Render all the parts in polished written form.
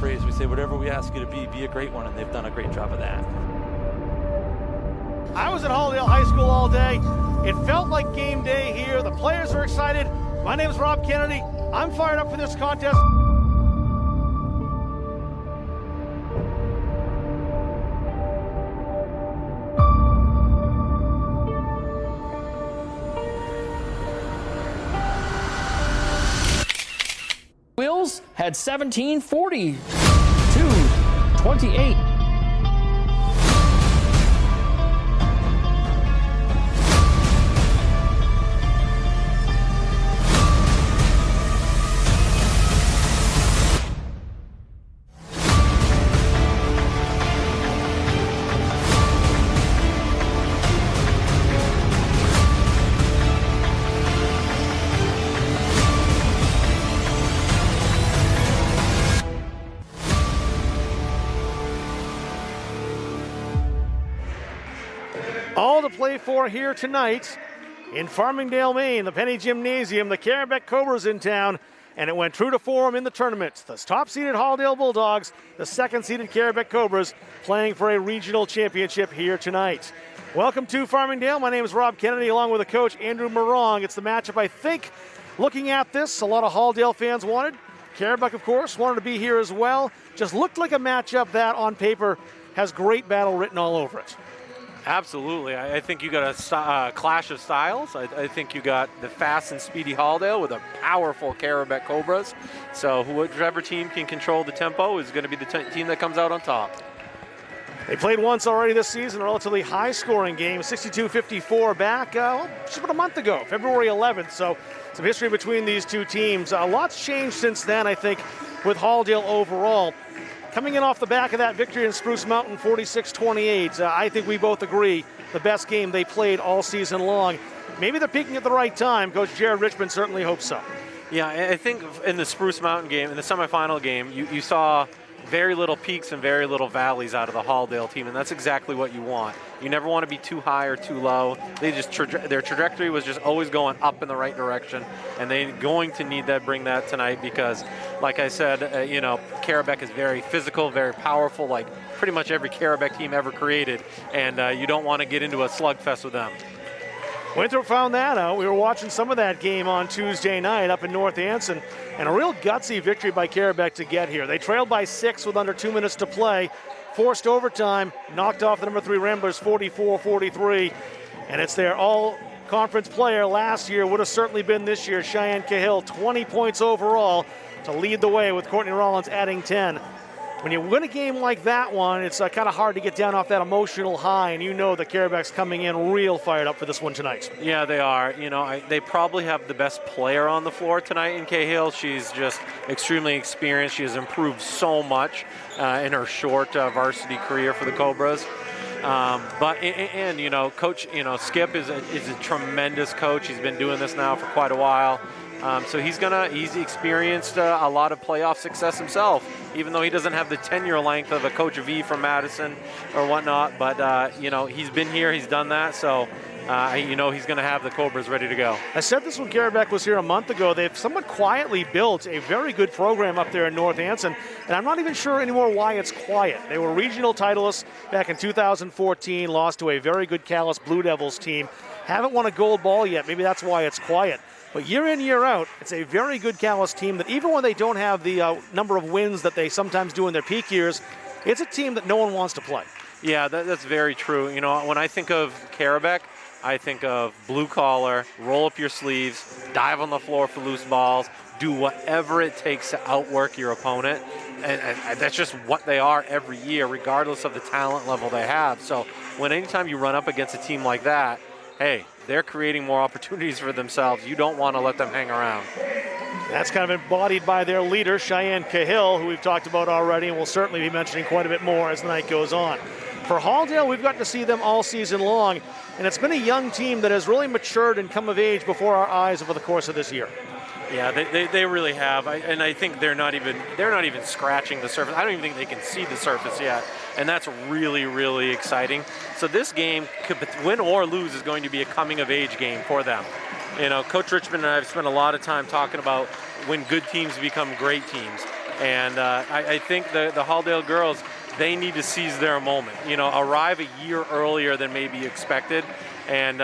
phrase. We say, whatever we ask you to be a great one, and they've done a great job of that. I was at Halldale High School all day. It felt like game day here. The players are excited. My name is Rob Kennedy. I'm fired up for this contest. Wheels had 17-40-28. All to play for here tonight in Farmingdale, Maine, the Penny Gymnasium. The Carrabec Cobras in town, and it went true to form in the tournament. The top-seeded Halldale Bulldogs, the second-seeded Carrabec Cobras, playing for a regional championship here tonight. Welcome to Farmingdale. My name is Rob Kennedy, along with the coach, Andrew Morong. It's the matchup, I think, looking at this, a lot of Halldale fans wanted. Carrabec, of course, wanted to be here as well. Just looked like a matchup that, on paper, has great battle written all over it. Absolutely. I think you got a clash of styles. I think you got the fast and speedy Halldale with a powerful Carrabec Cobras. So whichever team can control the tempo is going to be the team that comes out on top. They played once already this season, a relatively high-scoring game, 62-54 back just about a month ago, February 11th. So some history between these two teams. A lot's changed since then, I think, with Halldale overall. Coming in off the back of that victory in Spruce Mountain, 46-28, I think we both agree the best game they played all season long. Maybe they're peaking at the right time. Coach Jared Richmond certainly hopes so. Yeah, I think in the Spruce Mountain game, in the semifinal game, you saw very little peaks and very little valleys out of the Halldale team, and that's exactly what you want. You never want to be too high or too low. Their trajectory was just always going up in the right direction, and they're going to need that, bring that tonight because, like I said, Carrabec is very physical, very powerful, like pretty much every Carrabec team ever created, and you don't want to get into a slugfest with them. Winthrop found that out. We were watching some of that game on Tuesday night up in North Anson, and a real gutsy victory by Carrabec to get here. They trailed by 6 with under 2 minutes to play, forced overtime, knocked off the number 3 Ramblers 44-43, and it's their all-conference player last year, would have certainly been this year, Cheyenne Cahill, 20 points overall to lead the way with Courtney Rollins adding 10. When you win a game like that one, it's kind of hard to get down off that emotional high, and you know the Carrabec's coming in real fired up for this one tonight. Yeah, they are. They probably have the best player on the floor tonight in Cahill. She's just extremely experienced. She has improved so much in her short varsity career for the Cobras. Coach, Skip is a tremendous coach. He's been doing this now for quite a while. So he's experienced a lot of playoff success himself, even though he doesn't have the tenure length of a Coach V from Madison or whatnot. But, he's been here, he's done that. So, he's going to have the Cobras ready to go. I said this when Carrabec was here a month ago. They've somewhat quietly built a very good program up there in North Anson, and I'm not even sure anymore why it's quiet. They were regional titleists back in 2014, lost to a very good Calais Blue Devils team. Haven't won a gold ball yet. Maybe that's why it's quiet. But year in, year out, it's a very good Calais team that even when they don't have the number of wins that they sometimes do in their peak years, it's a team that no one wants to play. Yeah, that's very true. When I think of Carrabec, I think of blue collar, roll up your sleeves, dive on the floor for loose balls, do whatever it takes to outwork your opponent. And that's just what they are every year, regardless of the talent level they have. So anytime you run up against a team like that, hey, they're creating more opportunities for themselves. You don't want to let them hang around. That's kind of embodied by their leader, Cheyenne Cahill, who we've talked about already, and we'll certainly be mentioning quite a bit more as the night goes on. For Halldale, we've gotten to see them all season long, and it's been a young team that has really matured and come of age before our eyes over the course of this year. Yeah, they really have, and I think they're not even scratching the surface. I don't even think they can see the surface yet, and that's really, really exciting. So this game, could win or lose, is going to be a coming-of-age game for them. Coach Richmond and I have spent a lot of time talking about when good teams become great teams. And I think the Halldale girls, they need to seize their moment, arrive a year earlier than maybe expected. And,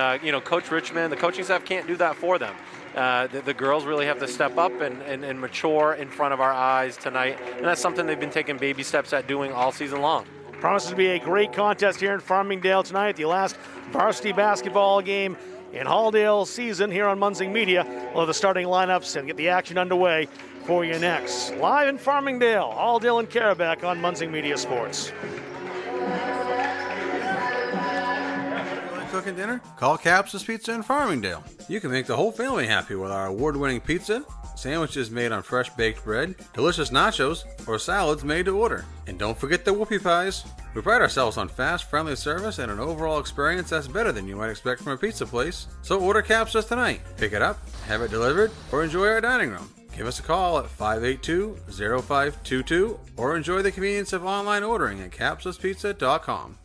Coach Richmond, the coaching staff can't do that for them. The girls really have to step up and mature in front of our eyes tonight. And that's something they've been taking baby steps at doing all season long. Promises to be a great contest here in Farmingdale tonight, the last varsity basketball game in Halldale season here on Munzing Media. We'll have the starting lineups and get the action underway for you next. Live in Farmingdale, Halldale and Carrabec on Munzing Media Sports. Cooking dinner? Call Capsa's Pizza in Farmingdale. You can make the whole family happy with our award-winning pizza, sandwiches made on fresh baked bread, delicious nachos, or salads made to order. And don't forget the whoopie pies. We pride ourselves on fast, friendly service and an overall experience that's better than you might expect from a pizza place. So order Capsa's tonight. Pick it up, have it delivered, or enjoy our dining room. Give us a call at 582-0522 or enjoy the convenience of online ordering at capsaspizza.com.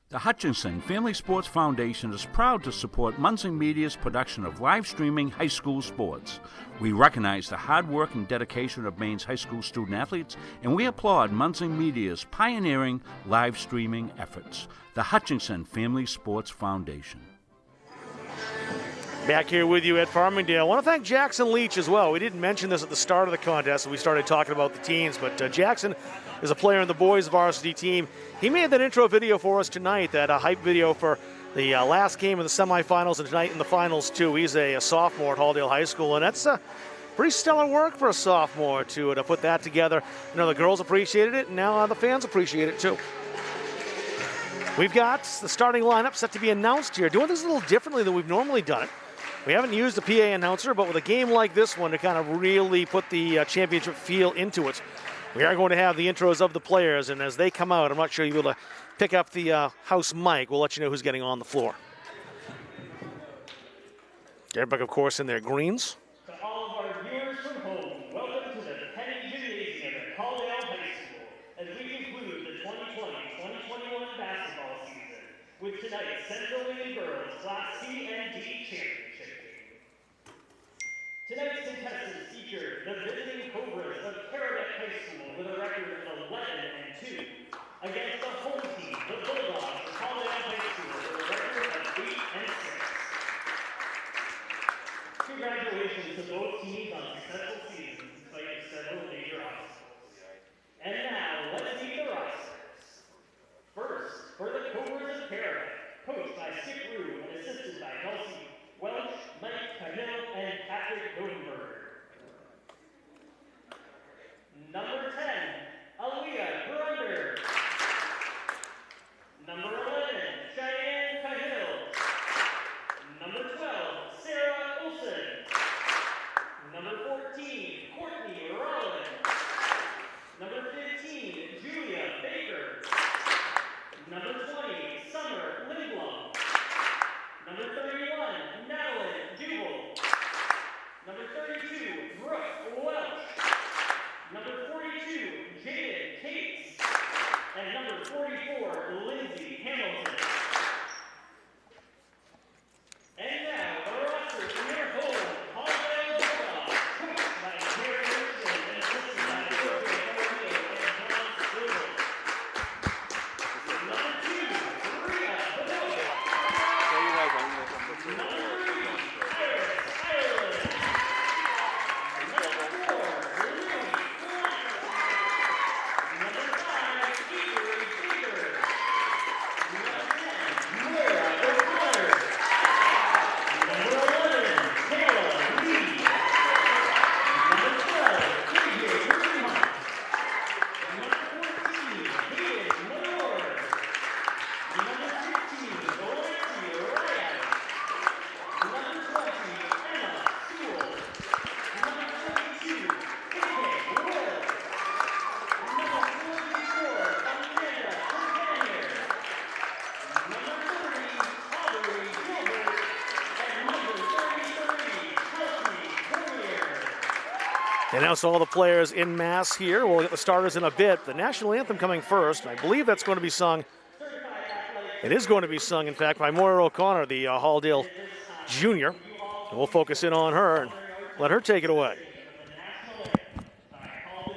The Hutchinson Family Sports Foundation is proud to support Munzing Media's production of live streaming high school sports. We recognize the hard work and dedication of Maine's high school student athletes, and we applaud Munzing Media's pioneering live streaming efforts. The Hutchinson Family Sports Foundation. Back here with you at Farmingdale. I want to thank Jackson Leach as well. We didn't mention this at the start of the contest when we started talking about the teams, but Jackson is a player in the boys varsity team. He made that intro video for us tonight, that hype video for the last game of the semifinals and tonight in the finals too. He's a sophomore at Halldale High School, and that's pretty stellar work for a sophomore to put that together. The girls appreciated it, and now the fans appreciate it too. We've got the starting lineup set to be announced here. Doing this a little differently than we've normally done it. We haven't used the PA announcer, but with a game like this one to kind of really put the championship feel into it, we are going to have the intros of the players, and as they come out, I'm not sure you'll be able to pick up the house mic. We'll let you know who's getting on the floor. Carrabec, of course, in their greens. To all of our viewers from home, welcome to the Penny Gymnasium at Halldale High School as we conclude the 2020-2021 basketball season with tonight's Central Maine Girls Class C and D Championship game. Tonight's contestants feature the visiting Cobras of Carrabec High School with a record of 11-2 against the home team, the Bulldogs of Halldale High School with a record of 8-6. Congratulations to both teams on successful seasons despite several major obstacles. And now, let's meet the rosters. First, for the Cobras of Carrabec, coached by Skip Rue and assisted by Kelsey Welch, Mike Camille, and Patrick Rodenberg. Number 10, Aaliyah Grunder. Number 11, Cheyenne Cahill. Number 12, Sarah Olson. Number 14, Courtney Rollins. Number 15, Julia Baker. Number 20, Summer Lindblom. Number 31, Madeline Duval. Number 32, Brooke Welch. Number 42, Jaden Cates. And number 44, Lindsay Hamilton. And now, the roster from your home, Halldale Bulldogs, coached by Jerry Richmond and assisted by George O'Reilly and John Silver. Number 2, Maria Bedoya. Number 3, Iris Ireland. Number 4, Louis Blanc. Number 5, Avery Baker. Number 10, Moira O'Connor. Number 11, Taylor Lee. Number 12, KJ Rubenhart. Number 14, Hayden Lenore. Number 15, Valencia Ryan. Number 20, Emma Sewell. Number 22, KK Will. Number 44, Amanda Companion. Number 30, Aubrey Gilbert. And number 33, Kelsey Cormier. And now so all the players in mass here. We'll get the starters in a bit. The national anthem coming first. I believe that's going to be sung. It is going to be sung, in fact, by Moira O'Connor, the Halldale junior. And we'll focus in on her and let her take it away. By Halldale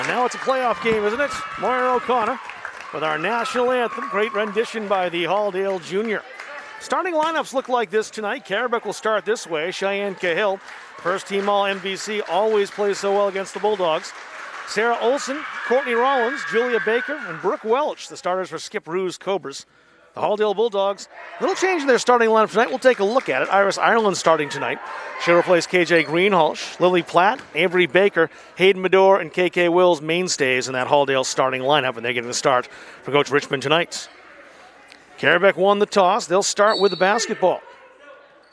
And now it's a playoff game, isn't it? Moira O'Connor with our national anthem. Great rendition by the Halldale Junior. Starting lineups look like this tonight. Carrabec will start this way. Cheyenne Cahill, first team All-MVC, always plays so well against the Bulldogs. Sarah Olson, Courtney Rollins, Julia Baker, and Brooke Welch, the starters for Skip Ruse Cobras. The Halldale Bulldogs, little change in their starting lineup tonight. We'll take a look at it. Iris Ireland starting tonight. She'll replace KJ Greenhalgh, Lily Platt, Avery Baker, Hayden Medore, and KK Wills mainstays in that Halldale starting lineup, and they're getting the start for Coach Richmond tonight. Carrabec won the toss. They'll start with the basketball.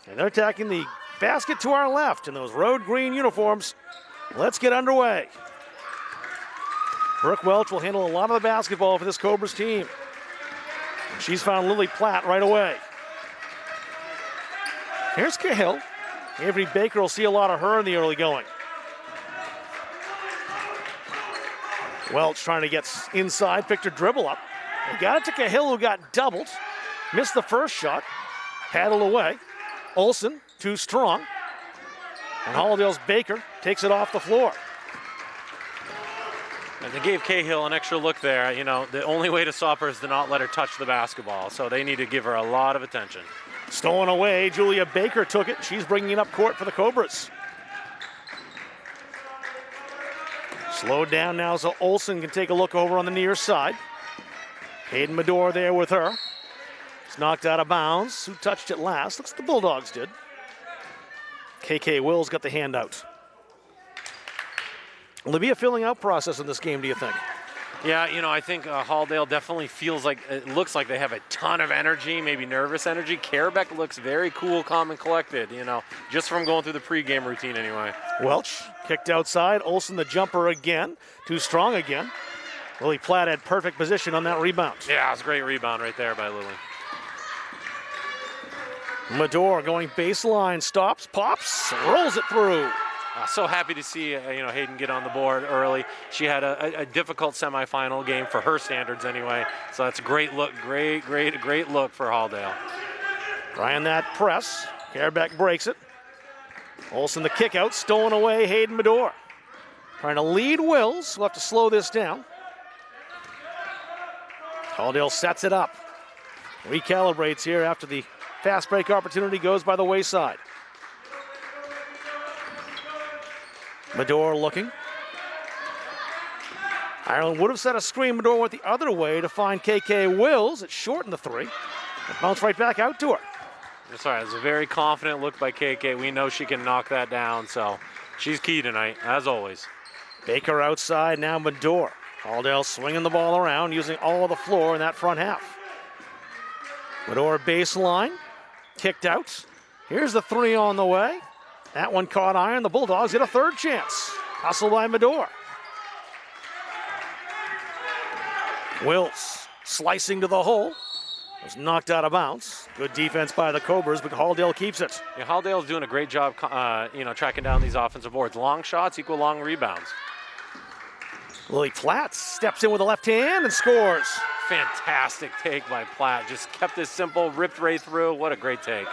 And they're attacking the basket to our left in those road green uniforms. Let's get underway. Brooke Welch will handle a lot of the basketball for this Cobras team. She's found Lily Platt right away. Here's Cahill. Avery Baker will see a lot of her in the early going. Welch trying to get inside, picked her dribble up. They got it to Cahill, who got doubled. Missed the first shot. Paddled away. Olsen, too strong. And Halldale's Baker takes it off the floor. And they gave Cahill an extra look there. You know, the only way to stop her is to not let her touch the basketball. So they need to give her a lot of attention. Stolen away. Julia Baker took it. She's bringing it up court for the Cobras. Slowed down now so Olsen can take a look over on the near side. Hayden Medore there with her. It's knocked out of bounds. Who touched it last? Looks like the Bulldogs did. KK Wills got the handout. Will there be a filling out process in this game, do you think? Yeah, you know, I think Halldale definitely feels like, it looks like they have a ton of energy, maybe nervous energy. Carrabec looks very cool, calm, and collected, you know, just from going through the pregame routine anyway. Welch kicked outside. Olsen the jumper again. Too strong again. Lily Platt had perfect position on that rebound. Yeah, it was a great rebound right there by Lily. Medore going baseline, stops, pops, rolls it through. So happy to see Hayden get on the board early. She had a difficult semifinal game for her standards anyway. So that's a great look, great look for Halldale. Trying that press. Carrabec breaks it. Olsen the kick out, stolen away. Hayden Medore trying to lead Wills. We'll have to slow this down. Halldale sets it up. Recalibrates here after the fast break opportunity goes by the wayside. Medore looking. Ireland would have set a screen. Medore went the other way to find KK Wills. It shortened the three. It bounced right back out to her. That's all right. It's a very confident look by KK. We know she can knock that down, so she's key tonight, as always. Baker outside, now Medore. Halldale swinging the ball around, using all of the floor in that front half. Medore baseline, kicked out. Here's the three on the way. That one caught iron. The Bulldogs get a third chance. Hustle by Medore. Wills slicing to the hole. Was knocked out of bounds. Good defense by the Cobras, but Halldale keeps it. Yeah, Halldale's doing a great job, tracking down these offensive boards. Long shots equal long rebounds. Lily Platt steps in with the left hand and scores. Fantastic take by Platt. Just kept it simple, ripped right through. What a great take.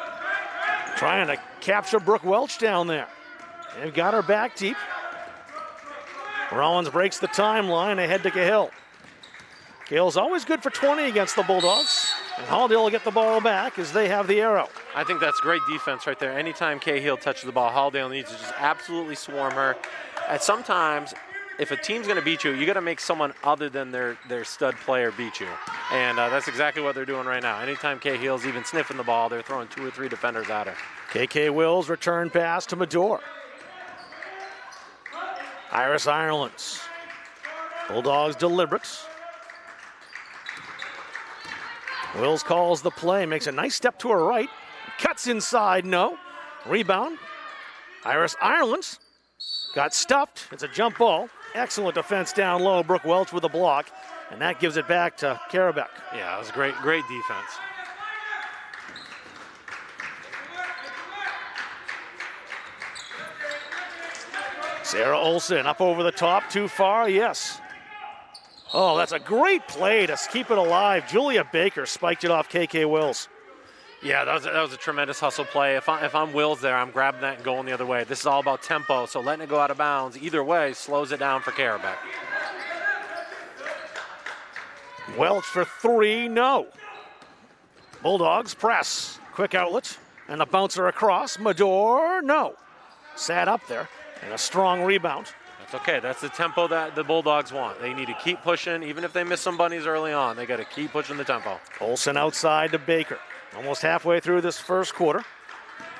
Trying to capture Brooke Welch down there. They've got her back deep. Rollins breaks the timeline. They head to Cahill. Cahill's always good for 20 against the Bulldogs. And Halldale will get the ball back as they have the arrow. I think that's great defense right there. Anytime Cahill touches the ball, Halldale needs to just absolutely swarm her. And sometimes, if a team's going to beat you, you got to make someone other than their stud player beat you. And that's exactly what they're doing right now. Anytime Cahill's even sniffing the ball, they're throwing 2 or 3 defenders at her. KK Wills return pass to Medore. Iris Ireland. Bulldogs deliberate. Wills calls the play, makes a nice step to her right. Cuts inside, no. Rebound. Iris Ireland got stuffed. It's a jump ball. Excellent defense down low. Brooke Welch with a block. And that gives it back to Carrabec. Yeah, it was great defense. Sarah Olsen up over the top, too far, yes. Oh, that's a great play to keep it alive. Julia Baker spiked it off KK Wills. Yeah, that was a tremendous hustle play. If I'm Wills there, I'm grabbing that and going the other way. This is all about tempo, so letting it go out of bounds either way slows it down for Carrabec. Welch for three, no. Bulldogs press. Quick outlet. And the bouncer across. Mador, no. Sat up there. And a strong rebound. That's okay. That's the tempo that the Bulldogs want. They need to keep pushing. Even if they miss some bunnies early on, they got to keep pushing the tempo. Olsen outside to Baker. Almost halfway through this first quarter.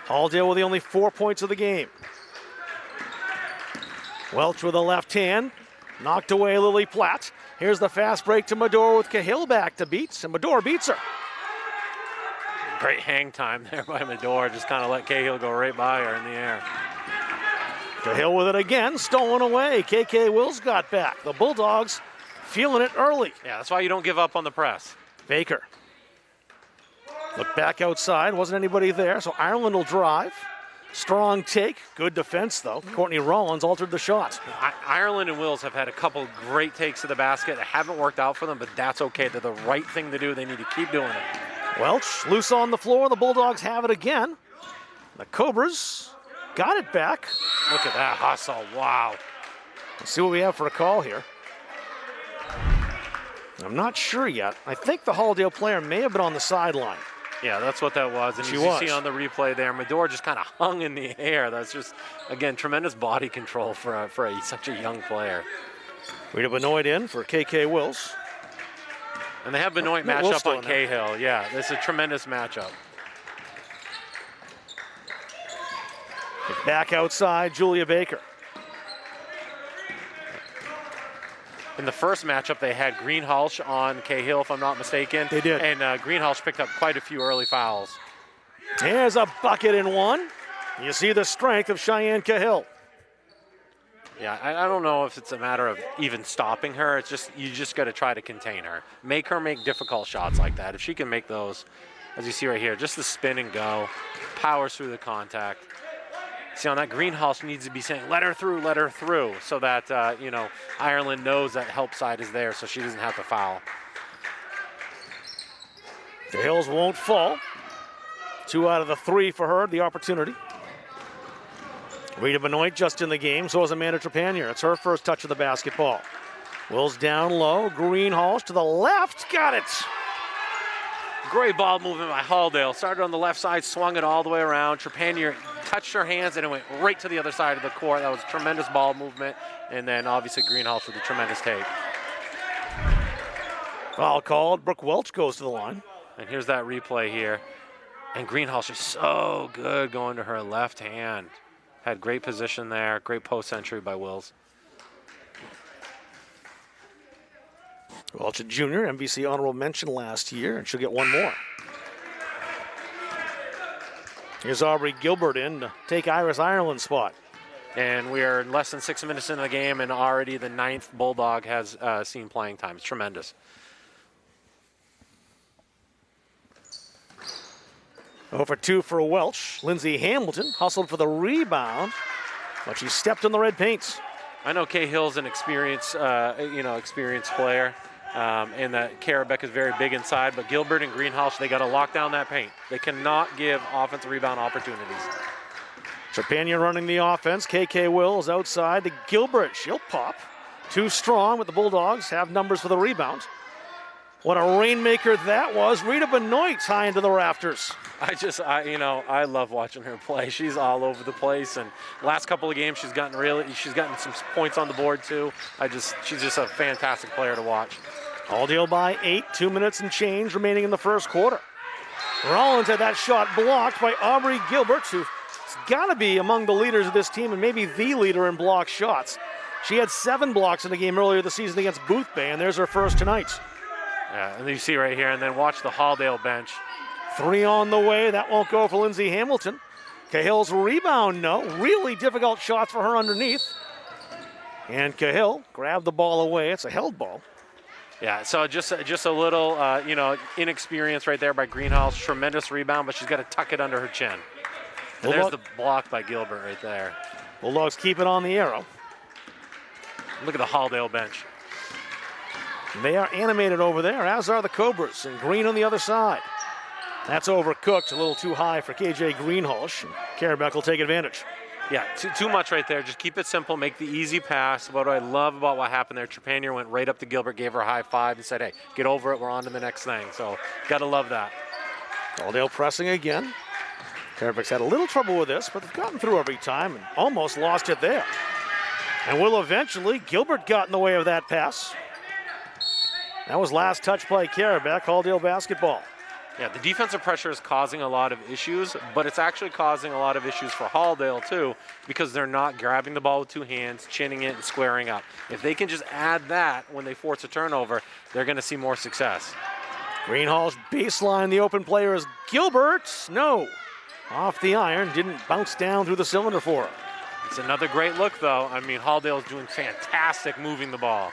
Halldale with the only 4 points of the game. Welch with a left hand. Knocked away Lily Platt. Here's the fast break to Mador with Cahill back to beats, and Mador beats her. Great hang time there by Mador. Just kind of let Cahill go right by her in the air. Cahill with it again, stolen away. KK Wills got back. The Bulldogs feeling it early. Yeah, that's why you don't give up on the press. Baker. Look back outside, wasn't anybody there, so Ireland will drive. Strong take, good defense though. Courtney Rollins altered the shot. Ireland and Wills have had a couple great takes to the basket that haven't worked out for them, but that's okay. They're the right thing to do. They need to keep doing it. Welch, loose on the floor. The Bulldogs have it again. The Cobras got it back. Look at that hustle, wow. Let's see what we have for a call here. I'm not sure yet. I think the Halldale player may have been on the sideline. Yeah, that's what that was. And as you see on the replay there, Mador just kind of hung in the air. That's just, again, tremendous body control for such a young player. Rita Benoit in for KK Wills. And they have Benoit matched up on Cahill. Yeah, this is a tremendous matchup. Back outside, Julia Baker. In the first matchup, they had Greenhalgh on Cahill, if I'm not mistaken. They did. And Greenhalgh picked up quite a few early fouls. There's a bucket in one. You see the strength of Cheyenne Cahill. Yeah, I don't know if it's a matter of even stopping her. It's just, you just got to try to contain her. Make her make difficult shots like that. If she can make those, as you see right here, just the spin and go, powers through the contact. See, on that, Greenhalgh needs to be saying, let her through, so that, Ireland knows that help side is there, so she doesn't have to foul. The Hills won't fall. 2 out of the 3 for her, the opportunity. Rita Benoit just in the game, so is Amanda Trepanier. It's her first touch of the basketball. Wills down low, Greenhalgh to the left, got it. Great ball movement by Halldale. Started on the left side, swung it all the way around. Trepanier touched her hands and it went right to the other side of the court. That was tremendous ball movement. And then obviously Greenhalgh with a tremendous take. Foul called. Brooke Welch goes to the line. And here's that replay here. And Greenhalgh is so good going to her left hand. Had great position there. Great post entry by Wills. Welch, a junior, MVC honorable mention last year, and she'll get one more. Here's Aubrey Gilbert in to take Iris Ireland's spot. And we are less than 6 minutes into the game, and already the 9th Bulldog has seen playing time. It's tremendous. Over 2 for Welch. Lindsay Hamilton hustled for the rebound, but she stepped in the red paints. I know Cahill's an experienced player, and that Carrabec is very big inside, but Gilbert and Greenhalgh, they got to lock down that paint. They cannot give offensive rebound opportunities. Trepanier running the offense. KK Wills outside to Gilbert. She'll pop. Too strong, but the Bulldogs have numbers for the rebound. What a rainmaker that was. Rita Benoit high into the rafters. I love watching her play. She's all over the place, and last couple of games she's gotten some points on the board too. She's just a fantastic player to watch. Halldale by 8, 2 minutes and change remaining in the first quarter. Rollins had that shot blocked by Aubrey Gilbert, who's got to be among the leaders of this team and maybe the leader in block shots. She had 7 blocks in the game earlier this season against Booth Bay, and there's her first tonight. Yeah, and you see right here, and then watch the Halldale bench. 3 on the way. That won't go for Lindsay Hamilton. Cahill's rebound, no. Really difficult shots for her underneath. And Cahill grabbed the ball away. It's a held ball. Yeah, so just a little, inexperience right there by Greenhalgh. Tremendous rebound, but she's got to tuck it under her chin. And there's the block by Gilbert right there. Bulldogs keep it on the arrow. Look at the Halldale bench. They are animated over there, as are the Cobras, and Green on the other side. That's overcooked, a little too high for KJ Greenhalgh. Carrabec will take advantage. Yeah, too much right there. Just keep it simple. Make the easy pass. What I love about what happened there, Trepanier went right up to Gilbert, gave her a high five, and said, hey, get over it. We're on to the next thing. So got to love that. Caldale pressing again. Carrabec's had a little trouble with this, but they've gotten through every time and almost lost it there. And will eventually. Gilbert got in the way of that pass. That was last touch by Carrabec, Caldale basketball. Yeah, the defensive pressure is causing a lot of issues, but it's actually causing a lot of issues for Halldale too, because they're not grabbing the ball with two hands, chinning it, and squaring up. If they can just add that when they force a turnover, they're going to see more success. Greenhall's baseline, the open player is Gilbert. No, off the iron, didn't bounce down through the cylinder for her. It's another great look, though. I mean, Halldale is doing fantastic moving the ball.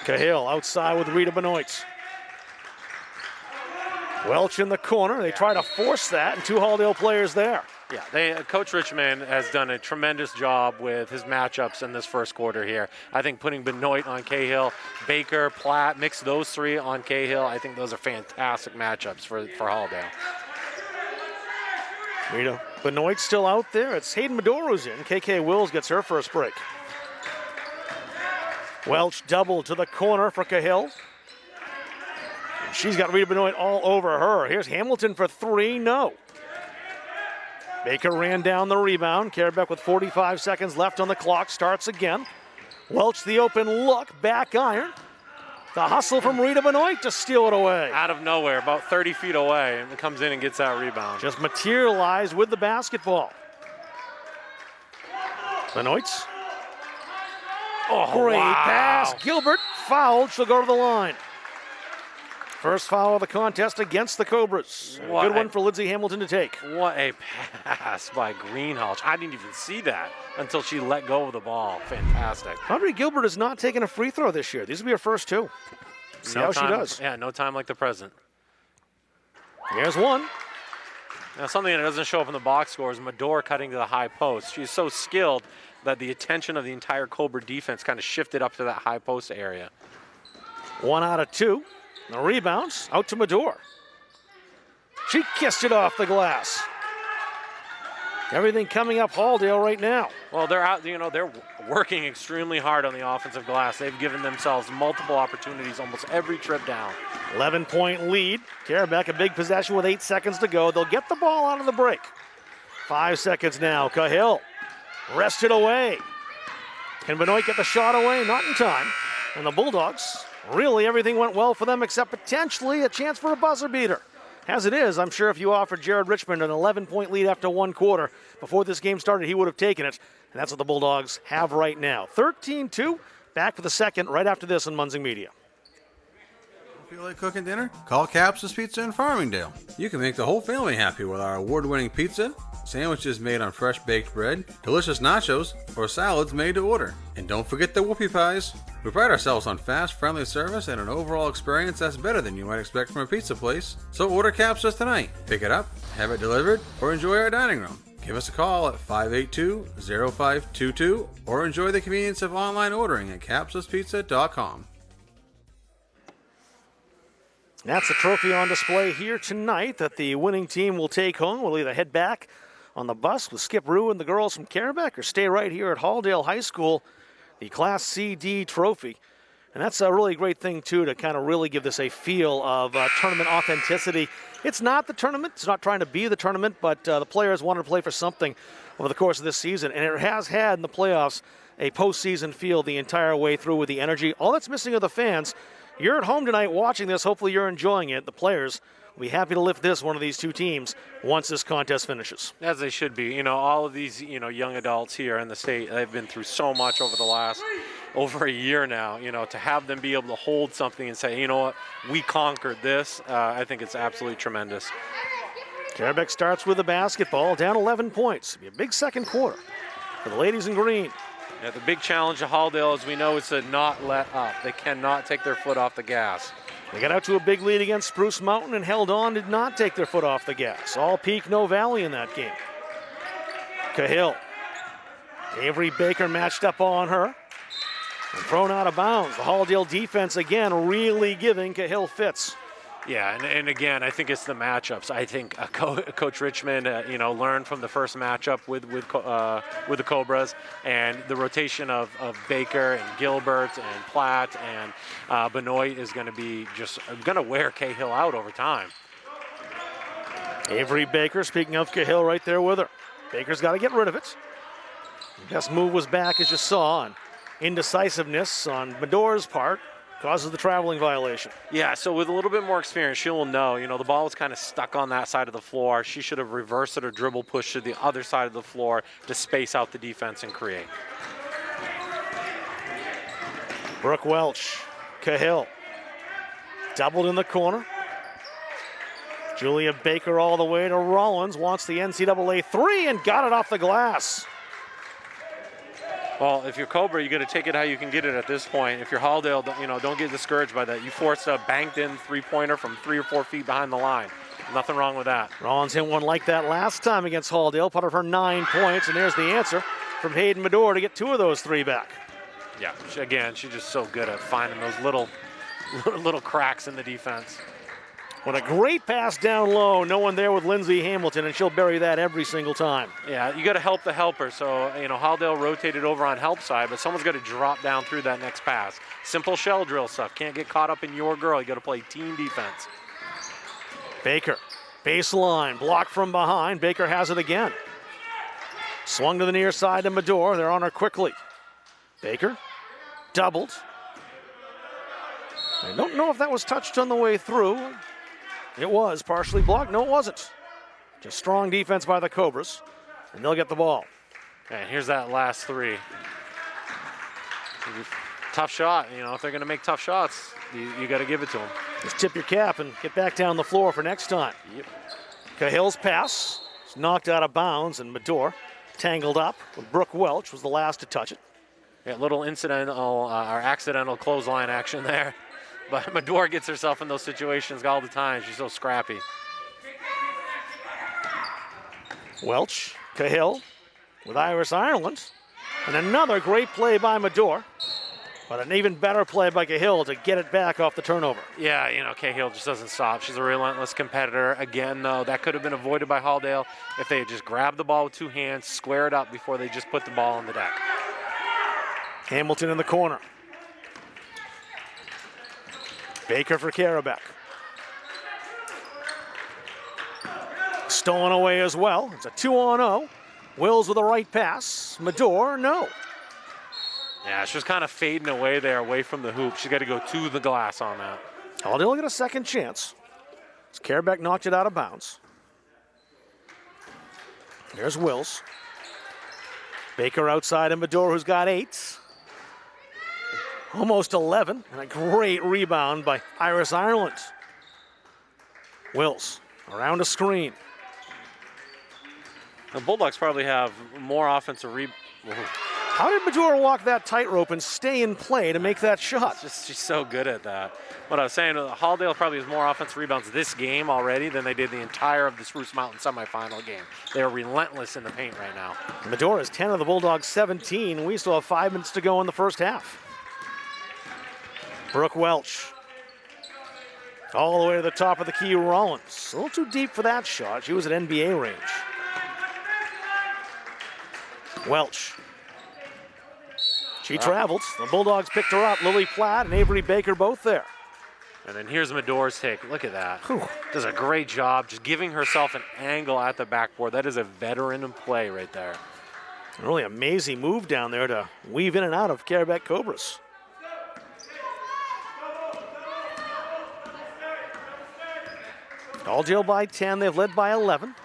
Cahill outside with Rita Benoit. Welch in the corner. They try to force that, and two Halldale players there. Yeah, Coach Richmond has done a tremendous job with his matchups in this first quarter here. I think putting Benoit on Cahill, Baker, Platt, mix those three on Cahill. I think those are fantastic matchups for Halldale. Rita Benoit still out there. It's Hayden Medor who's in. KK Wills gets her first break. Welch double to the corner for Cahill. She's got Rita Benoit all over her. Here's Hamilton for three, no. Baker ran down the rebound. Carrabec with 45 seconds left on the clock, starts again. Welch the open look, back iron. The hustle from Rita Benoit to steal it away. Out of nowhere, about 30 feet away, and it comes in and gets that rebound. Just materialized with the basketball. Benoit. Oh, great pass. Gilbert fouled. She'll go to the line. First foul of the contest against the Cobras. Good one for Lindsay Hamilton to take. What a pass by Greenhalgh. I didn't even see that until she let go of the ball. Fantastic. Audrey Gilbert has not taken a free throw this year. These will be her first two. See how she does. Yeah, no time like the present. Here's one. Now, something that doesn't show up in the box score is Medor cutting to the high post. She's so skilled that the attention of the entire Cobra defense kind of shifted up to that high post area. 1 out of 2. The rebounds out to Medor. She kissed it off the glass. Everything coming up Halldale right now. Well, they're out. They're working extremely hard on the offensive glass. They've given themselves multiple opportunities almost every trip down. 11-point lead. Carrabec a big possession with 8 seconds to go. They'll get the ball out of the break. 5 seconds now. Cahill wrested away. Can Benoit get the shot away? Not in time. And the Bulldogs, really everything went well for them except potentially a chance for a buzzer beater. As it is, I'm sure if you offered Jared Richmond an 11-point lead after 1 quarter before this game started, he would have taken it. And that's what the Bulldogs have right now. 13-2, back for the second right after this on Munzing Media. Feel like cooking dinner? Call Caps's Pizza in Farmingdale. You can make the whole family happy with our award-winning pizza, sandwiches made on fresh baked bread, delicious nachos, or salads made to order. And don't forget the whoopie pies. We pride ourselves on fast, friendly service and an overall experience that's better than you might expect from a pizza place. So order Caps's tonight. Pick it up, have it delivered, or enjoy our dining room. Give us a call at 582-0522 or enjoy the convenience of online ordering at capsuspizza.com. That's the trophy on display here tonight that the winning team will take home. We'll either head back on the bus with Skip Rue and the girls from Carrabec or stay right here at Halldale High School, the Class CD trophy. And that's a really great thing, too, to kind of really give this a feel of tournament authenticity. It's not the tournament. It's not trying to be the tournament, but the players wanted to play for something over the course of this season. And it has had in the playoffs a postseason feel the entire way through with the energy. All that's missing are the fans. You're at home tonight watching this. Hopefully you're enjoying it. The players will be happy to lift one of these two teams once this contest finishes. As they should be. All of these, young adults here in the state, they've been through so much over the last over a year now. To have them be able to hold something and say, you know what, we conquered this, I think it's absolutely tremendous. Carrabec starts with the basketball, down 11 points. It'll be a big second quarter for the ladies in green. Yeah, the big challenge of Halldale, as we know, is to not let up. They cannot take their foot off the gas. They got out to a big lead against Spruce Mountain and held on, did not take their foot off the gas. All peak, no valley in that game. Cahill. Avery Baker matched up on her. And thrown out of bounds. The Halldale defense again really giving Cahill fits. Yeah, and again, I think it's the matchups. I think Coach Richmond, learned from the first matchup with the Cobras, and the rotation of Baker and Gilbert and Platt and Benoit is going to be just going to wear Cahill out over time. Avery Baker, speaking of Cahill, right there with her. Baker's got to get rid of it. Best move was back, as you saw, and indecisiveness on Medor's part causes the traveling violation. Yeah, so with a little bit more experience, she will know, the ball was kind of stuck on that side of the floor. She should have reversed it or dribble pushed to the other side of the floor to space out the defense and create. Brooke Welch, Cahill, doubled in the corner. Julia Baker all the way to Rollins, wants the NCAA three and got it off the glass. Well, if you're Cobra, you got to take it how you can get it at this point. If you're Halldale, don't get discouraged by that. You forced a banked-in three-pointer from 3 or 4 feet behind the line. Nothing wrong with that. Rollins hit one like that last time against Halldale, put up her 9 points, and there's the answer from Hayden Medor to get 2 of those 3 back. Yeah, she's just so good at finding those little cracks in the defense. What a great pass down low. No one there with Lindsay Hamilton, and she'll bury that every single time. Yeah, you got to help the helper. So, Halldale rotated over on help side, but someone's got to drop down through that next pass. Simple shell drill stuff. Can't get caught up in your girl. You got to play team defense. Baker, baseline, blocked from behind. Baker has it again. Swung to the near side to Medor. They're on her quickly. Baker, doubled. I don't know if that was touched on the way through. It was partially blocked. No, it wasn't. Just strong defense by the Cobras, and they'll get the ball. And here's that last 3. Tough shot. If they're going to make tough shots, you got to give it to them. Just tip your cap and get back down the floor for next time. Yep. Cahill's pass is knocked out of bounds, and Medor tangled up with Brooke Welch, was the last to touch it. Yeah, little incidental or accidental clothesline action there. But Medor gets herself in those situations all the time. She's so scrappy. Welch, Cahill with Iris Ireland. And another great play by Medor. But an even better play by Cahill to get it back off the turnover. Yeah, Cahill just doesn't stop. She's a relentless competitor. Again, though, that could have been avoided by Halldale if they had just grabbed the ball with 2 hands, square it up before they just put the ball on the deck. Hamilton in the corner. Baker for Carrabec. Stolen away as well. It's a 2-on-0. Wills with the right pass. Medor, no. Yeah, she was kind of fading away there, away from the hoop. She's got to go to the glass on that. Halldale will get a second chance. As Carrabec knocked it out of bounds. There's Wills. Baker outside of Medor, who's got 8. Almost 11, and a great rebound by Iris Ireland. Wills around a screen. The Bulldogs probably have more offensive How did Medor walk that tightrope and stay in play to make that shot? She's so good at that. What I was saying, Halldale probably has more offensive rebounds this game already than they did the entire of the Spruce Mountain semifinal game. They're relentless in the paint right now. Medor is 10 of the Bulldogs' 17. We still have 5 minutes to go in the first half. Brooke Welch. All the way to the top of the key, Rollins. A little too deep for that shot. She was at NBA range. Welch. She traveled. The Bulldogs picked her up. Lily Platt and Avery Baker both there. And then here's Medor's take. Look at that. Whew. Does a great job just giving herself an angle at the backboard. That is a veteran in play right there. A really amazing move down there to weave in and out of Carrabec Cobras. Halldale by 10. They've led by 11.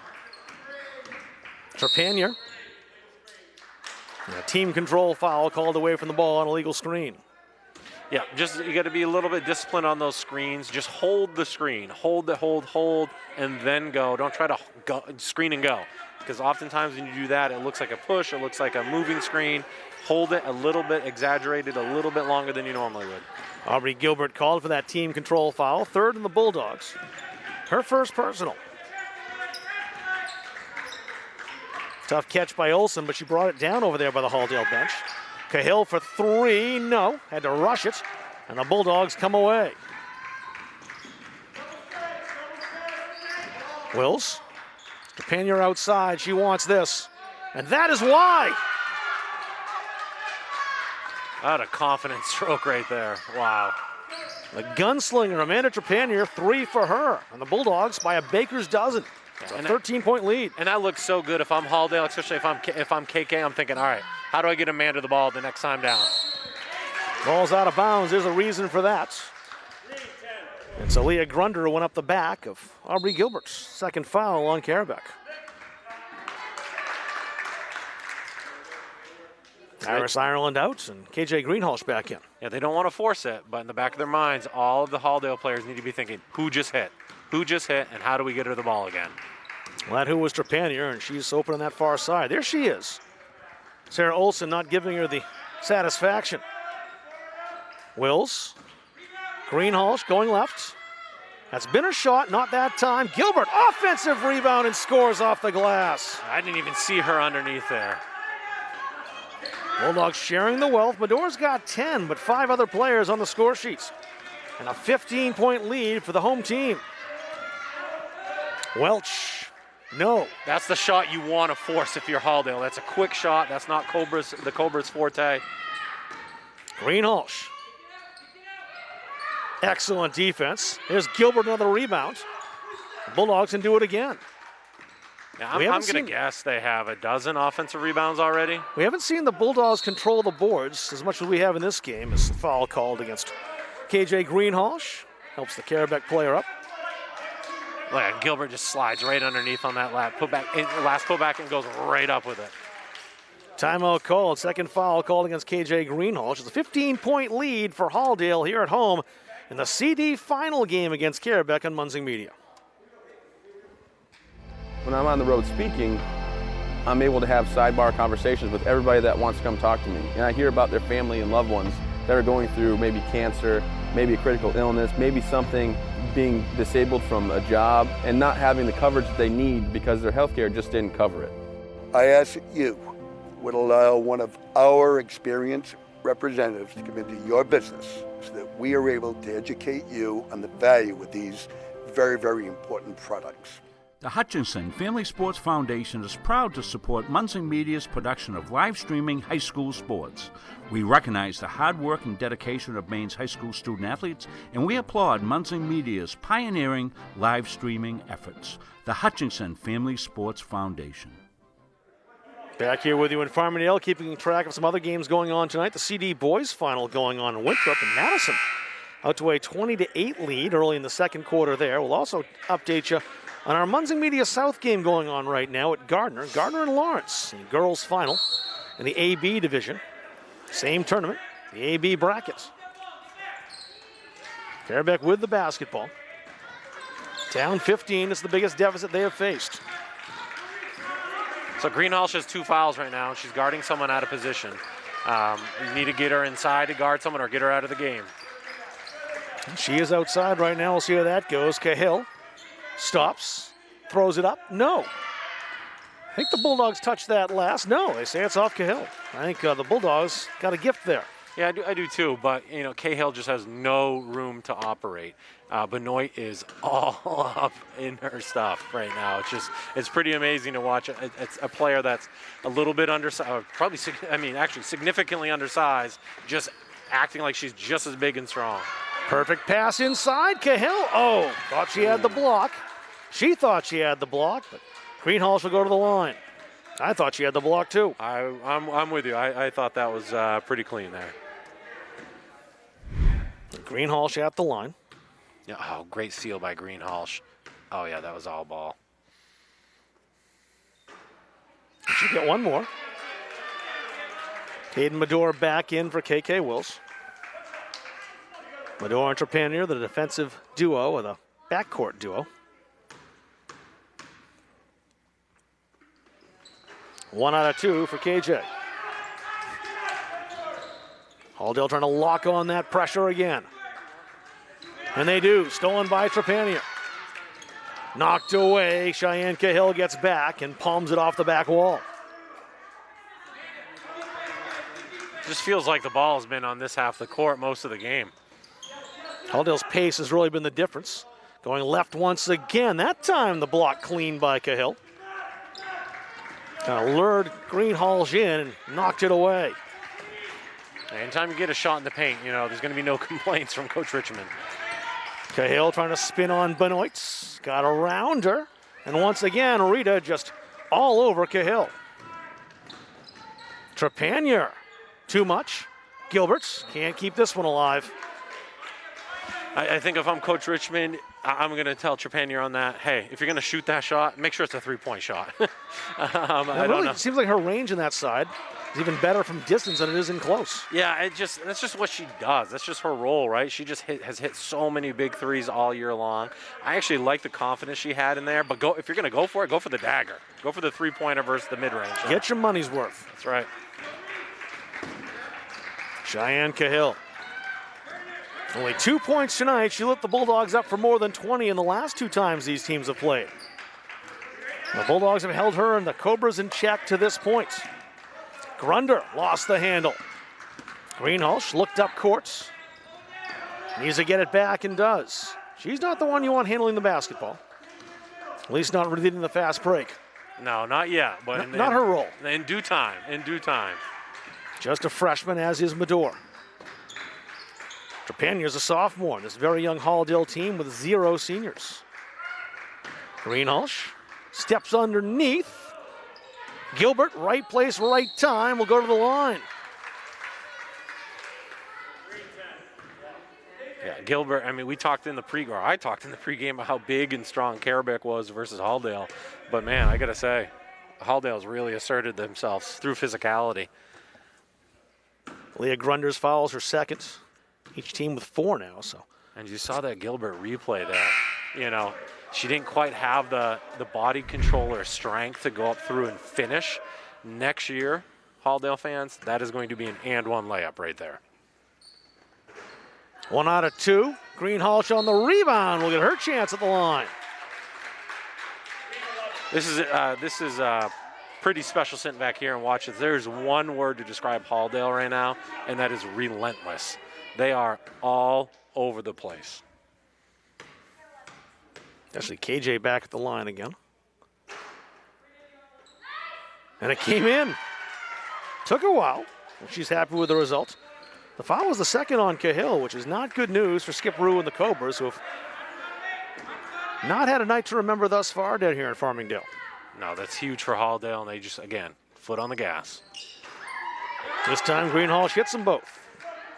Trepanier. A team control foul called away from the ball on a legal screen. Yeah, just you got to be a little bit disciplined on those screens. Just hold the screen. Hold, and then go. Don't try to go, screen and go. Because oftentimes when you do that, it looks like a push. It looks like a moving screen. Hold it a little bit, exaggerated a little bit longer than you normally would. Aubrey Gilbert called for that team control foul. 3rd in the Bulldogs. Her first personal. Tough catch by Olsen, but she brought it down over there by the Halldale bench. Cahill for 3, no. Had to rush it, and the Bulldogs come away. Wills. Trepanier outside. She wants this. And that is why. What a confident stroke right there. Wow. The gunslinger, Amanda Trepanier, 3 for her. And the Bulldogs by a baker's dozen. It's a 13-point lead. And that looks so good if I'm Halldale, especially if I'm KK. I'm thinking, all right, how do I get Amanda the ball the next time down? Ball's out of bounds. There's a reason for that. It's Aaliyah Grunder who went up the back of Aubrey Gilbert's second foul on Carrabec. Iris Ireland out and KJ Greenhalgh back in. Yeah, they don't want to force it, but in the back of their minds, all of the Halldale players need to be thinking, who just hit? Who just hit, and how do we get her the ball again? Well, that who was Trepanier, and she's open on that far side. There she is. Sarah Olson not giving her the satisfaction. Wills. Greenhalgh going left. That's been a shot, not that time. Gilbert, offensive rebound and scores off the glass. I didn't even see her underneath there. Bulldogs sharing the wealth. Medora's got 10, but 5 other players on the score sheets. And a 15-point lead for the home team. Welch, no. That's the shot you want to force if you're Halldale. That's a quick shot. That's not the Cobra's forte. Greenhalgh. Excellent defense. There's Gilbert, another rebound. The Bulldogs can do it again. Yeah, I'm going to guess they have a dozen offensive rebounds already. We haven't seen the Bulldogs control the boards as much as we have in this game. As the foul called against KJ Greenhalgh. Helps the Carrabec player up. Look at Gilbert just slides right underneath on that last putback and goes right up with it. Timeout called. Second foul called against KJ Greenhalgh. It's a 15-point lead for Halldale here at home in the CD final game against Carrabec on Munzing Media. When I'm on the road speaking, I'm able to have sidebar conversations with everybody that wants to come talk to me. And I hear about their family and loved ones that are going through maybe cancer, maybe a critical illness, maybe something, being disabled from a job and not having the coverage that they need because their health care just didn't cover it. I ask that you would allow one of our experienced representatives to come into your business so that we are able to educate you on the value of these very, very important products. The Hutchinson Family Sports Foundation is proud to support Munzing Media's production of live streaming high school sports. We recognize the hard work and dedication of Maine's high school student athletes, and we applaud Munzing Media's pioneering live streaming efforts. The Hutchinson Family Sports Foundation. Back here with you in Farmingdale, keeping track of some other games going on tonight. The CD boys final going on in Winthrop and Madison. Out to a 20-8 lead early in the second quarter there. We'll also update you on our Munzing Media South game going on right now at Gardner. Gardner and Lawrence, the girls final in the AB division. Same tournament, the AB brackets. Carrabec with the basketball. Down 15, it's the biggest deficit they have faced. So Greenhalgh has 2 fouls right now, and she's guarding someone out of position. You need to get her inside to guard someone or get her out of the game. She is outside right now. We'll see how that goes. Cahill stops, throws it up. No. I think the Bulldogs touched that last. No, they say it's off Cahill. I think the Bulldogs got a gift there. Yeah, I do too, but, you know, Cahill just has no room to operate. Benoit is all up in her stuff right now. It's pretty amazing to watch. It's a player that's a little bit undersized, actually significantly undersized, just acting like she's just as big and strong. Perfect pass inside. Cahill, thought she had the block. She thought she had the block, but Greenhalgh will go to the line. I thought she had the block too. I'm with you. I thought that was pretty clean there. Greenhalgh at the line. Yeah, great steal by Greenhalgh. Oh, yeah, that was all ball. She get one more. Caden Medora back in for KK Wills. Medora and Trepanier, the defensive duo, or the backcourt duo. 1 out of 2 for KJ. Halldale trying to lock on that pressure again. And they do. Stolen by Trepanier. Knocked away. Cheyenne Cahill gets back and palms it off the back wall. Just feels like the ball has been on this half of the court most of the game. Halldale's pace has really been the difference. Going left once again. That time the block clean by Cahill. Kind of lured Greenhalgh in and knocked it away. Anytime you get a shot in the paint, you know, there's going to be no complaints from Coach Richmond. Cahill trying to spin on Benoit. Got around her. And once again, Rita just all over Cahill. Trepanier. Too much. Gilberts can't keep this one alive. I think if I'm Coach Richmond, I'm going to tell Trepanier on that, hey, if you're going to shoot that shot, make sure it's a three-point shot. I don't know. It seems like her range on that side is even better from distance than it is in close. Yeah, that's just what she does. That's just her role, right? She just has hit so many big threes all year long. I actually like the confidence she had in there, but if you're going to go for it, go for the dagger. Go for the three-pointer versus the mid-range. Get your money's worth. That's right. Cheyenne Cahill. Only 2 points tonight. She lit the Bulldogs up for more than 20 in the last 2 times these teams have played. The Bulldogs have held her and the Cobras in check to this point. Grunder lost the handle. Greenhalgh looked up courts. Needs to get it back and does. She's not the one you want handling the basketball. At least not leading the fast break. No, not yet. But not her role. In due time. In due time. Just a freshman, as is Medor. Trepanier's a sophomore. This very young Halldale team with 0 seniors. Greenhalgh steps underneath. Gilbert, right place, right time, will go to the line. Yeah, Gilbert, I mean, I talked in the pregame about how big and strong Carrabec was versus Halldale. But, man, I got to say, Halldale's really asserted themselves through physicality. Leah Grunders fouls her second. Each team with 4 now. And you saw that Gilbert replay there. You know, she didn't quite have the body control or strength to go up through and finish. Next year, Halldale fans, that is going to be an and one layup right there. 1 out of 2. Greenhalgh on the rebound will get her chance at the line. This is pretty special sitting back here and watching. There's one word to describe Halldale right now, and that is relentless. They are all over the place. Actually, KJ back at the line again. And it came in. Took a while. She's happy with the result. The foul was the second on Cahill, which is not good news for Skip Rue and the Cobras, who have not had a night to remember thus far down here in Farmingdale. No, that's huge for Halldale, and they just, again, foot on the gas. This time, Greenhalgh hits them both.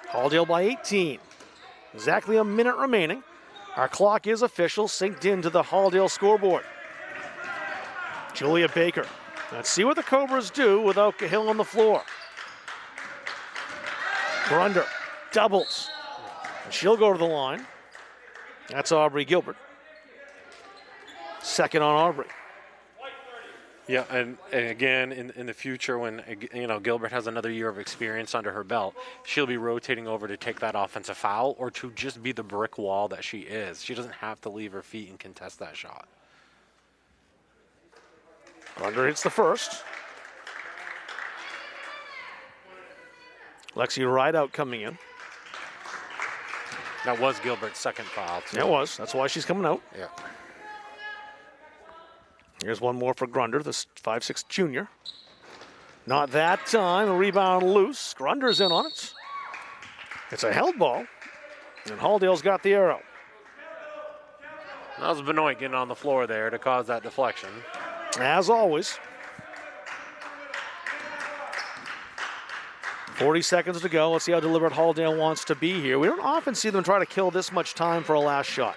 Halldale by 18. Exactly a minute remaining. Our clock is official, synced into the Halldale scoreboard. Julia Baker. Let's see what the Cobras do without Cahill on the floor. Grunder doubles. And she'll go to the line. That's Aubrey Gilbert. Second on Aubrey. Yeah, and again, in the future when, you know, Gilbert has another year of experience under her belt, she'll be rotating over to take that offensive foul or to just be the brick wall that she is. She doesn't have to leave her feet and contest that shot. Grunder hits the first. Lexi Rideout coming in. That was Gilbert's second foul, too. It was. That's why she's coming out. Yeah. Here's one more for Grunder, this 5'6" junior. Not that time. A rebound loose. Grunder's in on it. It's a held ball. And Halldale's got the arrow. That was Benoit getting on the floor there to cause that deflection. As always. 40 seconds to go. Let's see how deliberate Halldale wants to be here. We don't often see them try to kill this much time for a last shot.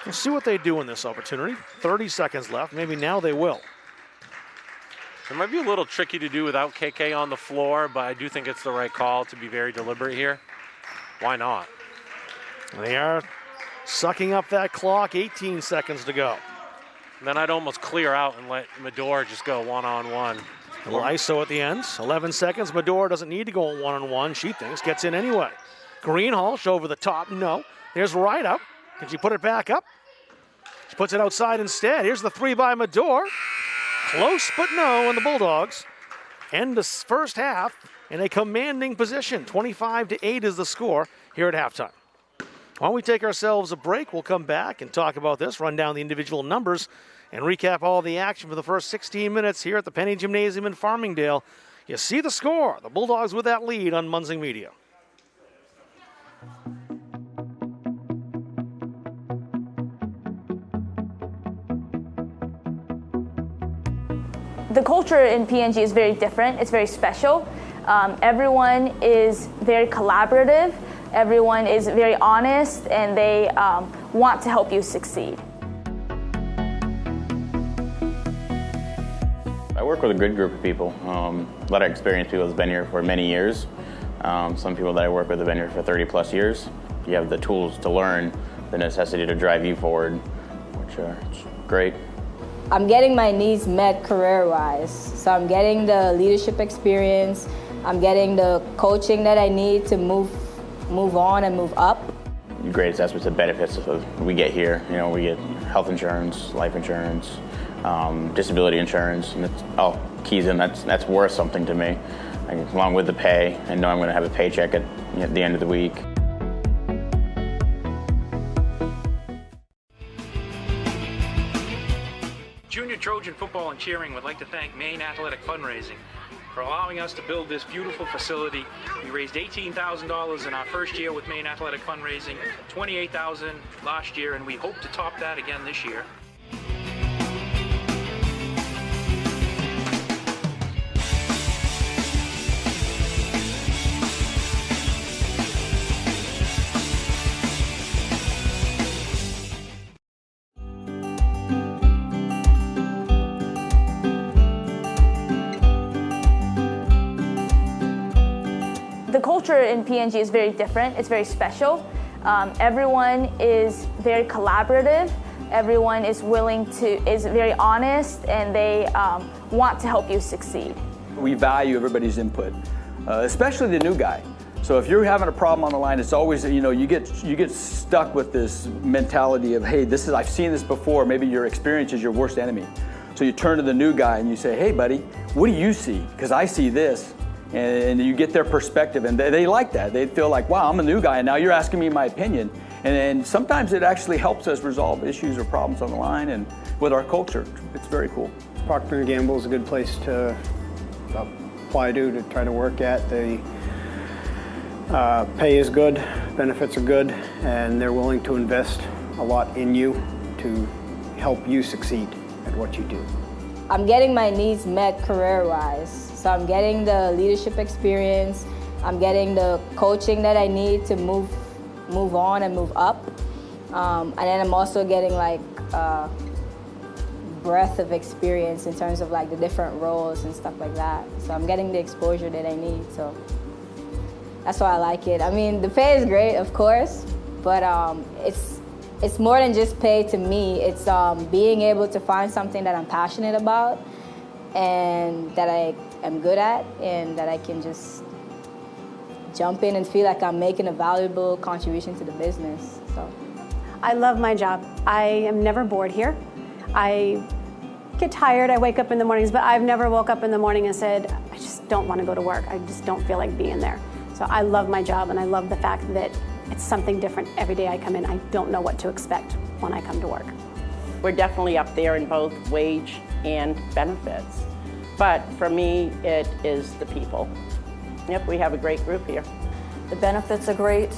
We'll see what they do in this opportunity. 30 seconds left. Maybe now they will. It might be a little tricky to do without KK on the floor, but I do think it's the right call to be very deliberate here. Why not? They are sucking up that clock. 18 seconds to go. Then I'd almost clear out and let Medor just go one-on-one. A little ISO at the end. 11 seconds. Medor doesn't need to go one-on-one. She thinks. Gets in anyway. Greenhalgh over the top. No. There's Rideout. Can she put it back up? She puts it outside instead. Here's the 3 by Medor. Close, but no, and the Bulldogs end the first half in a commanding position. 25-8 is the score here at halftime. Why don't we take ourselves a break? We'll come back and talk about this, run down the individual numbers, and recap all the action for the first 16 minutes here at the Penny Gymnasium in Farmingdale. You see the score. The Bulldogs with that lead on Munzing Media. The culture in PNG is very different. It's very special. Everyone is very collaborative. Everyone is very honest, and they want to help you succeed. I work with a good group of people. A lot of experienced people have been here for many years. Some people that I work with have been here for 30 plus years. You have the tools to learn, the necessity to drive you forward, which are great. I'm getting my needs met career-wise. So I'm getting the leadership experience. I'm getting the coaching that I need to move on and move up. The greatest aspects of benefits we get here. You know, we get health insurance, life insurance, disability insurance, and it's all keys in. That's worth something to me, along with the pay, and know I'm going to have a paycheck at the end of the week. Junior Trojan Football and Cheering would like to thank Maine Athletic Fundraising for allowing us to build this beautiful facility. We raised $18,000 in our first year with Maine Athletic Fundraising, $28,000 last year, and we hope to top that again this year. The culture in PNG is very different. It's very special. Everyone is very collaborative. Everyone is very honest, and they want to help you succeed. We value everybody's input, especially the new guy. So if you're having a problem on the line, it's always, you get stuck with this mentality of, hey, I've seen this before. Maybe your experience is your worst enemy. So you turn to the new guy and you say, hey, buddy, what do you see? Because I see this. And you get their perspective, and they like that. They feel like, wow, I'm a new guy, and now you're asking me my opinion. And sometimes it actually helps us resolve issues or problems on the line, and with our culture, it's very cool. Procter & Gamble is a good place to apply to try to work at. The pay is good, benefits are good, and they're willing to invest a lot in you to help you succeed at what you do. I'm getting my needs met career-wise. So I'm getting the leadership experience. I'm getting the coaching that I need to move on and move up. And then I'm also getting breadth of experience in terms of the different roles and stuff like that. So I'm getting the exposure that I need. So that's why I like it. I mean, the pay is great, of course, but it's more than just pay to me. It's being able to find something that I'm passionate about and that I am good at, and that I can just jump in and feel like I'm making a valuable contribution to the business. So I love my job. I am never bored here. I get tired, I wake up in the mornings, but I've never woke up in the morning and said, I just don't want to go to work. I just don't feel like being there. So I love my job, and I love the fact that it's something different every day I come in. I don't know what to expect when I come to work. We're definitely up there in both wage and benefits. But for me, it is the people. Yep, we have a great group here. The benefits are great.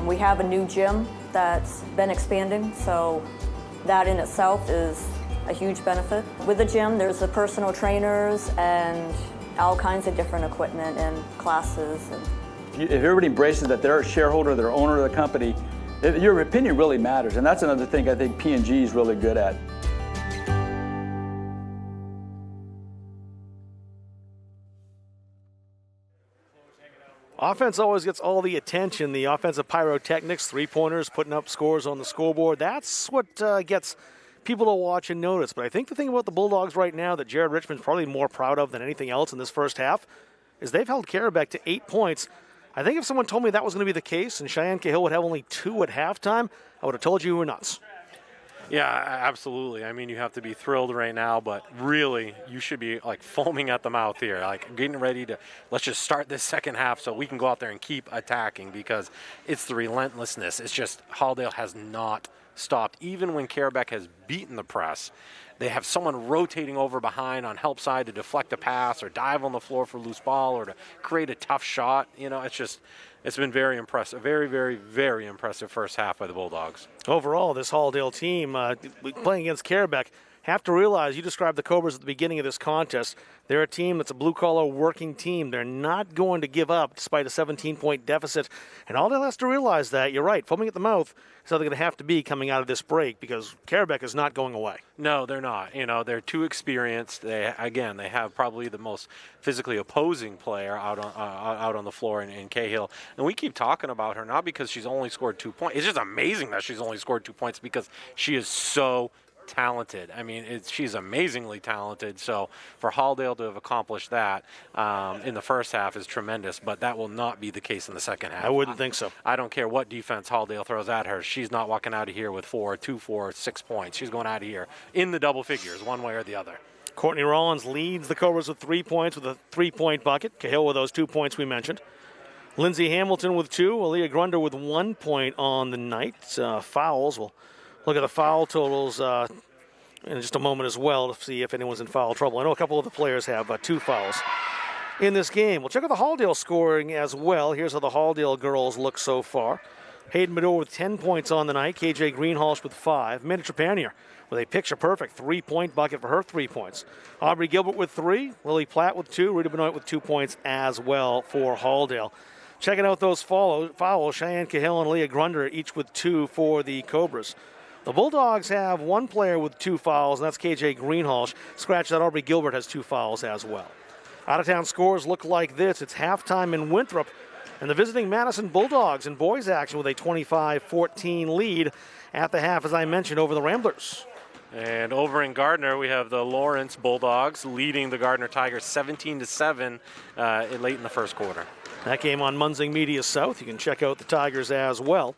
We have a new gym that's been expanding, so that in itself is a huge benefit. With the gym, there's the personal trainers and all kinds of different equipment and classes. If everybody embraces that they're a shareholder, they're owner of the company, your opinion really matters. And that's another thing I think P&G is really good at. Offense always gets all the attention. The offensive pyrotechnics, three-pointers, putting up scores on the scoreboard. That's what gets people to watch and notice. But I think the thing about the Bulldogs right now that Jared Richmond's probably more proud of than anything else in this first half is they've held Carrabec to 8 points. I think if someone told me that was going to be the case and Cheyenne Cahill would have only 2 at halftime, I would have told you we were nuts. Yeah, absolutely. I mean, you have to be thrilled right now, but really, you should be like foaming at the mouth here, like getting ready to, let's just start this second half so we can go out there and keep attacking, because it's the relentlessness. It's just Halldale has not stopped. Even when Carrabec has beaten the press, they have someone rotating over behind on help side to deflect a pass or dive on the floor for loose ball or to create a tough shot. You know, it's been very impressive. Very, very, very impressive first half by the Bulldogs. Overall, this Halldale team playing against Carrabec, have to realize, you described the Cobras at the beginning of this contest. They're a team that's a blue-collar working team. They're not going to give up despite a 17-point deficit. And Halldale has to realize that. You're right. Foaming at the mouth is how they're going to have to be coming out of this break, because Carrabec is not going away. No, they're not. You know, they're too experienced. They have probably the most physically opposing player out on the floor in Cahill. And we keep talking about her, not because she's only scored 2 points. It's just amazing that she's only scored 2 points, because she is so talented. I mean, she's amazingly talented. So for Halldale to have accomplished that in the first half is tremendous, but that will not be the case in the second half. I wouldn't think so. I don't care what defense Halldale throws at her. She's not walking out of here with 6 points. She's going out of here in the double figures, one way or the other. Courtney Rollins leads the Cobras with 3 points with a 3-point bucket. Cahill with those 2 points we mentioned. Lindsay Hamilton with 2. Aaliyah Grunder with 1 point on the night. Fouls. We'll look at the foul totals in just a moment as well to see if anyone's in foul trouble. I know a couple of the players have 2 fouls in this game. We'll check out the Halldale scoring as well. Here's how the Halldale girls look so far. Hayden Medore with 10 points on the night. KJ Greenhalgh with 5. Amanda Trepanier with a picture-perfect 3-point bucket for her 3 points. Aubrey Gilbert with 3. Lily Platt with 2. Rita Benoit with 2 points as well for Halldale. Checking out those fouls, Cheyenne Cahill and Leah Grunder each with 2 for the Cobras. The Bulldogs have 1 player with 2 fouls, and that's KJ Greenhalgh. Scratch that, Aubrey Gilbert has 2 fouls as well. Out-of-town scores look like this. It's halftime in Winthrop, and the visiting Madison Bulldogs in boys action with a 25-14 lead at the half, as I mentioned, over the Ramblers. And over in Gardner, we have the Lawrence Bulldogs leading the Gardner Tigers 17-7 late in the first quarter. That game on Munzing Media South. You can check out the Tigers as well.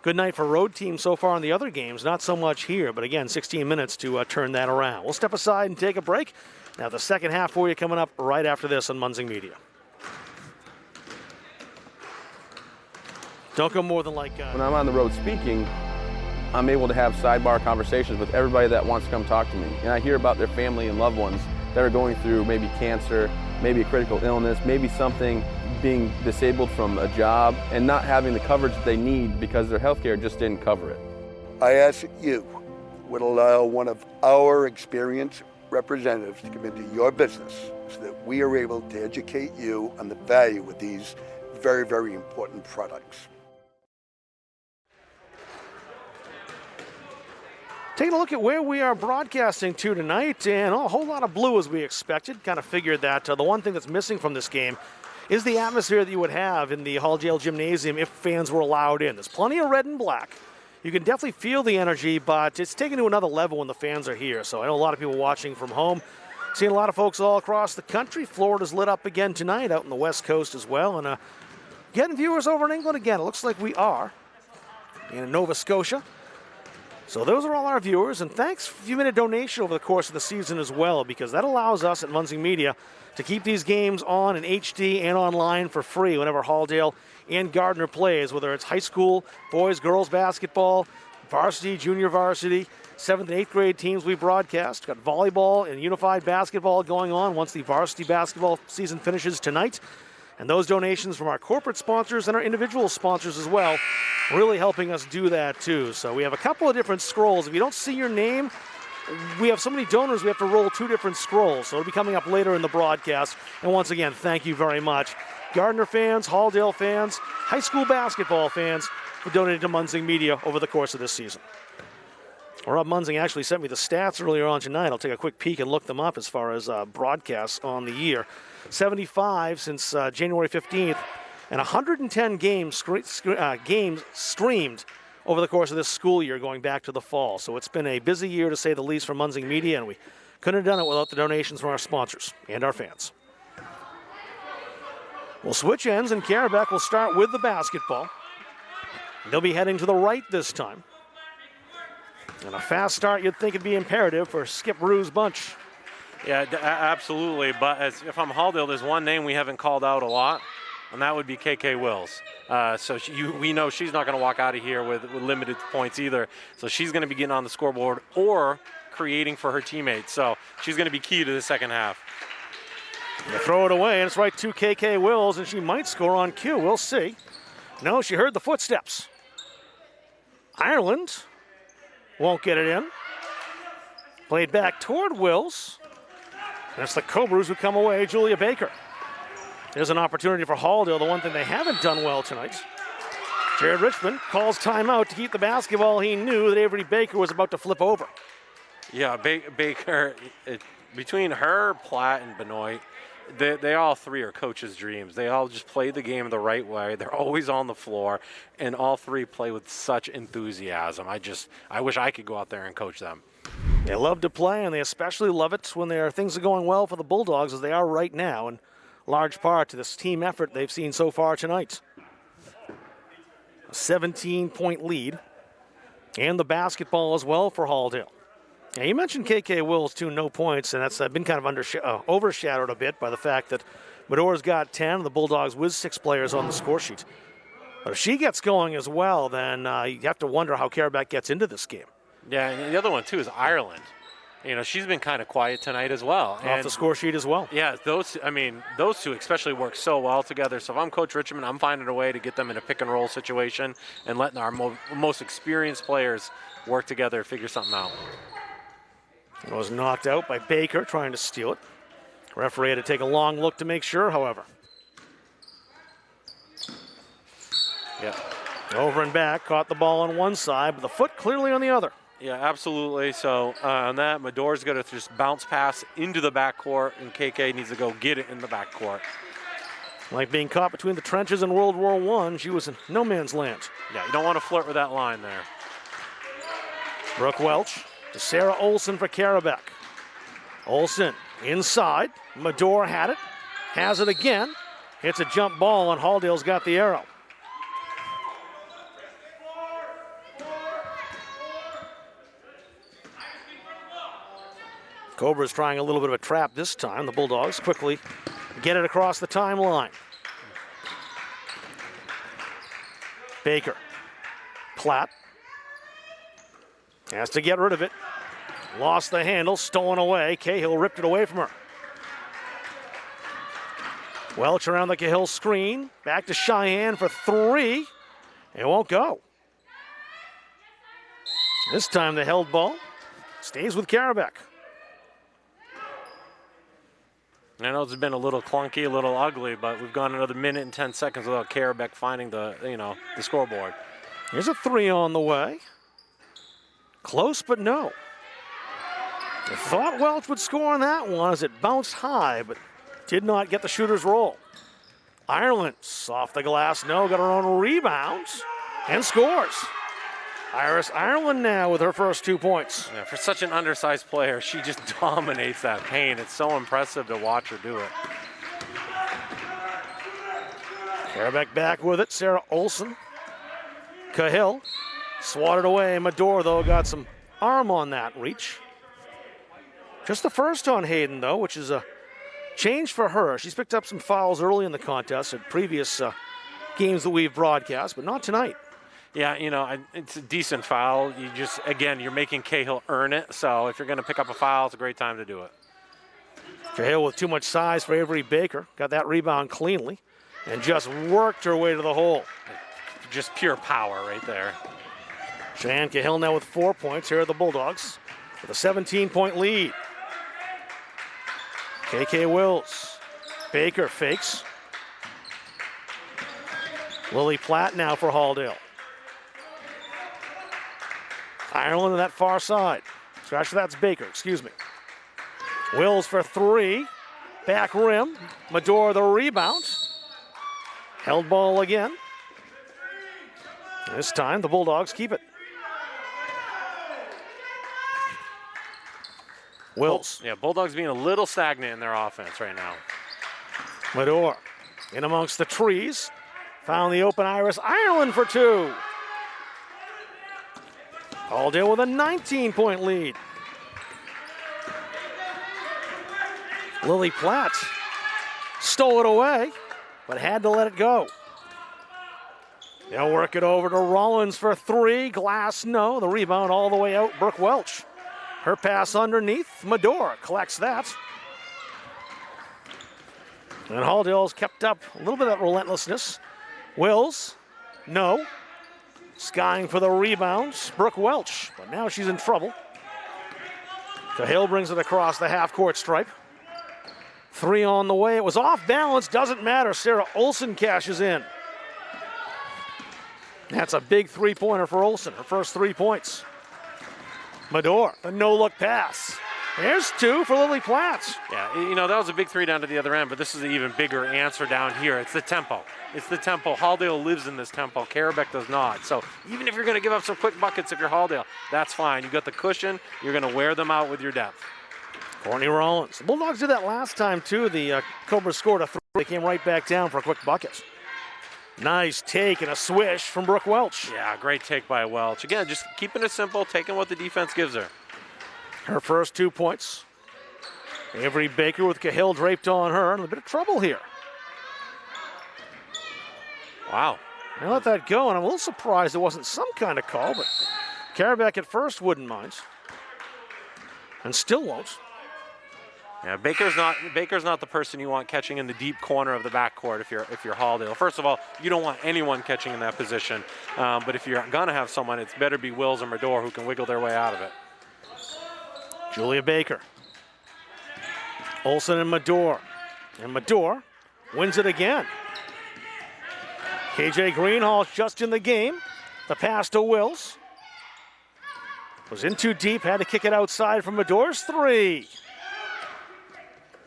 Good night for road teams so far in the other games. Not so much here, but again, 16 minutes to turn that around. We'll step aside and take a break. Now the second half for you coming up right after this on Munzing Media. Don't go more than like... When I'm on the road speaking, I'm able to have sidebar conversations with everybody that wants to come talk to me. And I hear about their family and loved ones that are going through maybe cancer, maybe a critical illness, maybe something, being disabled from a job and not having the coverage that they need because their health care just didn't cover it. I ask that you would allow one of our experienced representatives to come into your business so that we are able to educate you on the value of these very, very important products. Taking a look at where we are broadcasting to tonight, and a whole lot of blue as we expected. Kind of figured that the one thing that's missing from this game is the atmosphere that you would have in the Halldale Gymnasium if fans were allowed in. There's plenty of red and black. You can definitely feel the energy, but it's taken to another level when the fans are here. So I know a lot of people watching from home. Seeing a lot of folks all across the country. Florida's lit up again tonight, out in the West Coast as well. And getting viewers over in England again. It looks like we are in Nova Scotia. So those are all our viewers, and thanks if you made a donation over the course of the season as well, because that allows us at Munzing Media to keep these games on in HD and online for free whenever Halldale and Gardner plays, whether it's high school, boys, girls basketball, varsity, junior varsity, 7th and 8th grade teams we broadcast. Got volleyball and unified basketball going on once the varsity basketball season finishes tonight. And those donations from our corporate sponsors and our individual sponsors as well, really helping us do that too. So we have a couple of different scrolls. If you don't see your name, we have so many donors, we have to roll 2 different scrolls. So it'll be coming up later in the broadcast. And once again, thank you very much. Gardner fans, Halldale fans, high school basketball fans who donated to Munzing Media over the course of this season. Rob Munzing actually sent me the stats earlier on tonight. I'll take a quick peek and look them up as far as broadcasts on the year. 75 since January 15th, and 110 games streamed over the course of this school year going back to the fall. So it's been a busy year to say the least for Munzing Media, and we couldn't have done it without the donations from our sponsors and our fans. We'll switch ends, and Carrabec will start with the basketball. They'll be heading to the right this time. And a fast start you'd think would be imperative for Skip Rue's bunch. Yeah, absolutely. But if I'm Halldale, there's one name we haven't called out a lot, and that would be KK Wills. So we know she's not going to walk out of here with limited points either. So she's going to be getting on the scoreboard or creating for her teammates. So she's going to be key to the second half. You throw it away, and it's right to KK Wills, and she might score on cue. We'll see. No, she heard the footsteps. Ireland won't get it in. Played back toward Wills. And it's the Cobras who come away, Julia Baker. There's an opportunity for Halldale, the one thing they haven't done well tonight. Jared Richmond calls timeout to keep the basketball. He knew that Avery Baker was about to flip over. Yeah, Baker, between her, Platt, and Benoit, they all three are coaches' dreams. They all just play the game the right way. They're always on the floor, and all three play with such enthusiasm. I wish I could go out there and coach them. They love to play, and they especially love it when things are going well for the Bulldogs, as they are right now, in large part to this team effort they've seen so far tonight. A 17-point lead, and the basketball as well for Halldale. Now, you mentioned KK Wills, too, no points, and that's been kind of overshadowed a bit by the fact that Medora's got 10, and the Bulldogs with 6 players on the score sheet. But if she gets going as well, then you have to wonder how Carrabec gets into this game. Yeah, and the other one, too, is Ireland. You know, she's been kind of quiet tonight as well. Off the score sheet as well. Yeah, those two especially work so well together. So if I'm Coach Richmond, I'm finding a way to get them in a pick-and-roll situation and letting our most experienced players work together and figure something out. It was knocked out by Baker trying to steal it. Referee had to take a long look to make sure, however. Yeah. Over and back, caught the ball on one side, but the foot clearly on the other. Yeah, absolutely. So on that, Medora's going to just bounce pass into the backcourt, and KK needs to go get it in the backcourt. Like being caught between the trenches in World War I, she was in no man's land. Yeah, you don't want to flirt with that line there. Brooke Welch to Sarah Olsen for Carrabec. Olsen inside. Medora had it. Has it again. Hits a jump ball, and Halldale's got the arrow. Cobra's trying a little bit of a trap this time. The Bulldogs quickly get it across the timeline. Baker. Platt. Has to get rid of it. Lost the handle, stolen away. Cahill ripped it away from her. Welch around the Cahill screen. Back to Cheyenne for 3. It won't go. This time the held ball stays with Carrabec. I know it's been a little clunky, a little ugly, but we've gone another minute and 10 seconds without Carrabec finding the scoreboard. Here's a 3 on the way. Close, but no. I thought Welch would score on that one as it bounced high, but did not get the shooter's roll. Ireland off the glass, no, got her own rebound and scores. Iris Ireland now with her first 2 points. Yeah, for such an undersized player, she just dominates that paint. It's so impressive to watch her do it. Carrabec back with it, Sarah Olsen. Cahill swatted away. Medora, though, got some arm on that reach. Just the first on Hayden, though, which is a change for her. She's picked up some fouls early in the contest at previous games that we've broadcast, but not tonight. Yeah, it's a decent foul. You're making Cahill earn it. So if you're going to pick up a foul, it's a great time to do it. Cahill with too much size for Avery Baker. Got that rebound cleanly and just worked her way to the hole. Just pure power right there. Cheyenne Cahill now with 4 points. Here are the Bulldogs with a 17-point lead. KK Wills. Baker fakes. Lily Platt now for Halldale. Ireland on that far side. Actually, that's Baker, excuse me. Wills for 3. Back rim. Medora the rebound. Held ball again. This time the Bulldogs keep it. Wills. Yeah, Bulldogs being a little stagnant in their offense right now. Medora in amongst the trees. Found the open Iris Ireland for 2. Halldale with a 19-point lead. Lily Platt stole it away, but had to let it go. They'll work it over to Rollins for three. Glass, no. The rebound all the way out. Brooke Welch. Her pass underneath. Medora collects that. And Halldale's kept up a little bit of that relentlessness. Wills, no. Skying for the rebounds. Brooke Welch, but now she's in trouble. Cahill brings it across the half-court stripe. Three on the way. It was off balance. Doesn't matter. Sarah Olsen cashes in. That's a big three-pointer for Olsen. Her first 3 points. Medora, a no-look pass. There's two for Lily Platt. Yeah, you know, that was a big three down to the other end, but this is an even bigger answer down here. It's the tempo. It's the tempo. Halldale lives in this tempo. Carrabec does not. So even if you're going to give up some quick buckets if you're Halldale, that's fine. You got the cushion. You're going to wear them out with your depth. Courtney Rollins. The Bulldogs did that last time, too. The Cobras scored a three. They came right back down for a quick bucket. Nice take and a swish from Brooke Welch. Yeah, great take by Welch. Again, just keeping it simple, taking what the defense gives her. Her first 2 points. Avery Baker with Cahill draped on her. In a bit of trouble here. Wow. I let that go, and I'm a little surprised it wasn't some kind of call, but Carrabec at first wouldn't mind. And still won't. Yeah, Baker's not the person you want catching in the deep corner of the backcourt if you're Halldale. First of all, you don't want anyone catching in that position. But if you're gonna have someone, it's better be Wills or Medora who can wiggle their way out of it. Julia Baker. Olsen and Medora. And Medora wins it again. KJ Greenhall's just in the game. The pass to Wills. Was in too deep, had to kick it outside from Medora's three.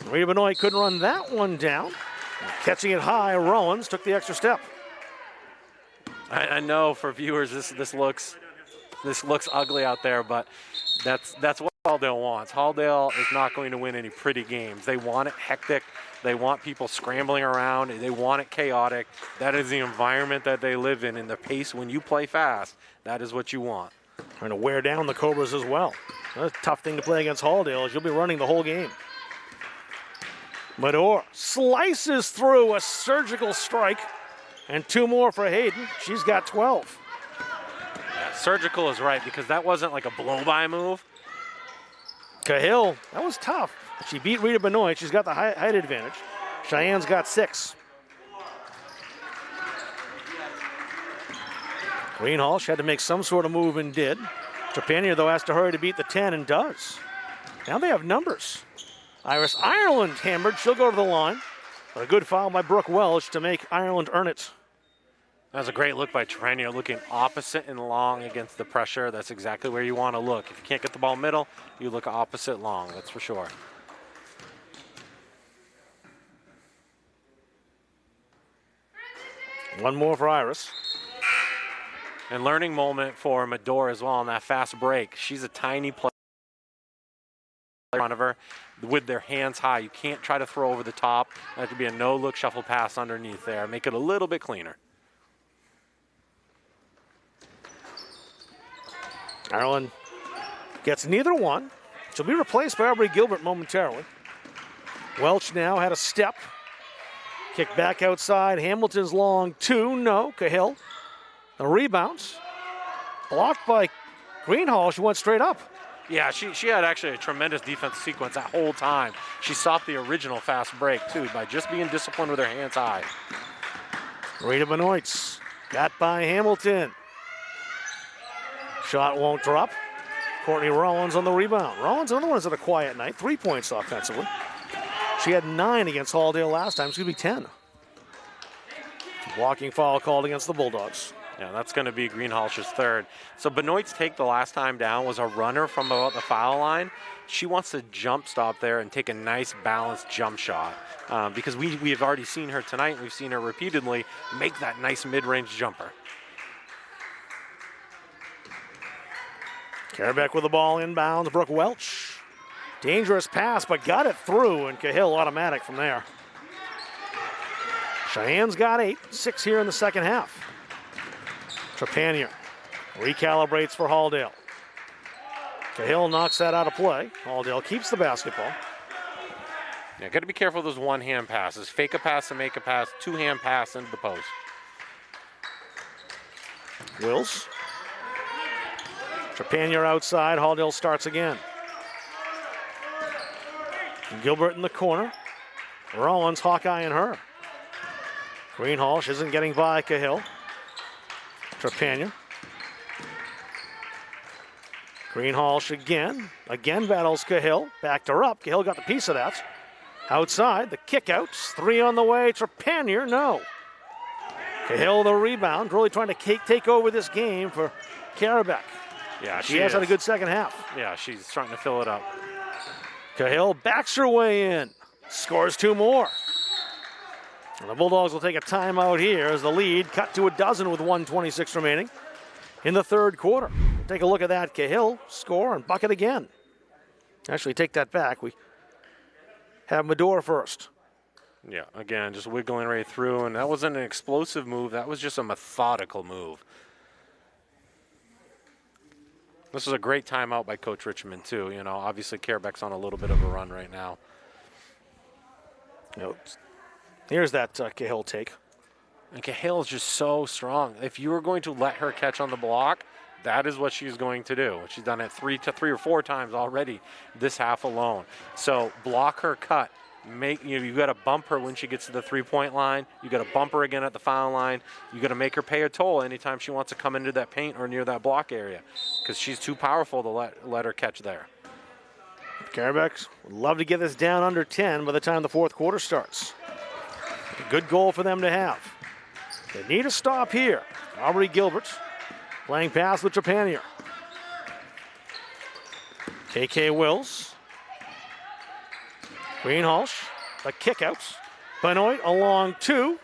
Rita Benoit couldn't run that one down. Catching it high, Rollins took the extra step. I know for viewers this looks ugly out there, but that's what Halldale wants. Halldale is not going to win any pretty games. They want it hectic. They want people scrambling around. They want it chaotic. That is the environment that they live in, and the pace when you play fast, that is what you want. Trying to wear down the Cobras as well. That's a tough thing to play against Halldale, is you'll be running the whole game. Medora slices through a surgical strike, and two more for Hayden. She's got 12. Yeah, surgical is right, because that wasn't like a blow-by move. Cahill, that was tough. She beat Rita Benoit. She's got the height advantage. Cheyenne's got 6. Greenhall, she had to make some sort of move and did. Trepanier, though, has to hurry to beat the 10 and does. Now they have numbers. Iris Ireland hammered. She'll go to the line. But a good foul by Brooke Welch to make Ireland earn it. That was a great look by Trepanier, looking opposite and long against the pressure. That's exactly where you want to look. If you can't get the ball middle, you look opposite long, that's for sure. One more for Iris. And learning moment for Medora as well on that fast break. She's a tiny player in front of her with their hands high. You can't try to throw over the top. That could be a no-look shuffle pass underneath there. Make it a little bit cleaner. Ireland gets neither one. She'll be replaced by Aubrey Gilbert momentarily. Welch now had a step. Kick back outside. Hamilton's long two. No. Cahill. The rebounds. Blocked by Greenhall. She went straight up. Yeah, she had actually a tremendous defense sequence that whole time. She stopped the original fast break, too, by just being disciplined with her hands high. Rita Benoit got by Hamilton. Shot won't drop. Courtney Rollins on the rebound. Rollins, another one, has had a quiet night. 3 points offensively. She had 9 against Halldale last time. She's going to be 10. Walking foul called against the Bulldogs. Yeah, that's going to be Greenhalgh's third. So Benoit's take the last time down was a runner from about the foul line. She wants to jump stop there and take a nice balanced jump shot because we have already seen her tonight. We've seen her repeatedly make that nice mid-range jumper. Carrabec with the ball inbounds. Brooke Welch. Dangerous pass, but got it through, and Cahill automatic from there. Cheyenne's got 8, 6 here in the second half. Trepanier recalibrates for Halldale. Cahill knocks that out of play. Halldale keeps the basketball. Yeah, got to be careful of those one-hand passes. Fake a pass and make a pass. Two-hand pass into the post. Wills. Trepanier outside. Halldale starts again. Gilbert in the corner. Rollins, Hawkeye, and her. Greenhalgh isn't getting by Cahill. Trepanier. Greenhalgh again battles Cahill. Backed her up. Cahill got the piece of that. Outside, the kickouts. 3 on the way. Trepanier, no. Cahill the rebound. Really trying to take over this game for Carrabec. Yeah, she has had a good second half. Yeah, she's starting to fill it up. Cahill backs her way in. Scores 2 more. And the Bulldogs will take a timeout here as the lead cut to a dozen with 1:26 remaining in the third quarter. Take a look at that. Cahill score and bucket again. Actually, take that back. We have Medora first. Yeah, again, just wiggling right through, and that wasn't an explosive move. That was just a methodical move. This was a great timeout by Coach Richmond, too. You know, obviously, Carrabec's on a little bit of a run right now. Here's that Cahill take. And Cahill is just so strong. If you were going to let her catch on the block, that is what she's going to do. She's done it 3 or 4 times already this half alone. So block her cut. You got to bump her when she gets to the 3-point line. You got to bump her again at the foul line. You got to make her pay a toll anytime she wants to come into that paint or near that block area, because she's too powerful to let her catch there. Carrabec would love to get this down under 10 by the time the fourth quarter starts. A good goal for them to have. They need a stop here. Aubrey Gilbert playing pass with Trepanier. KK Wills. Greenhalgh, the kickouts. Benoit along 2.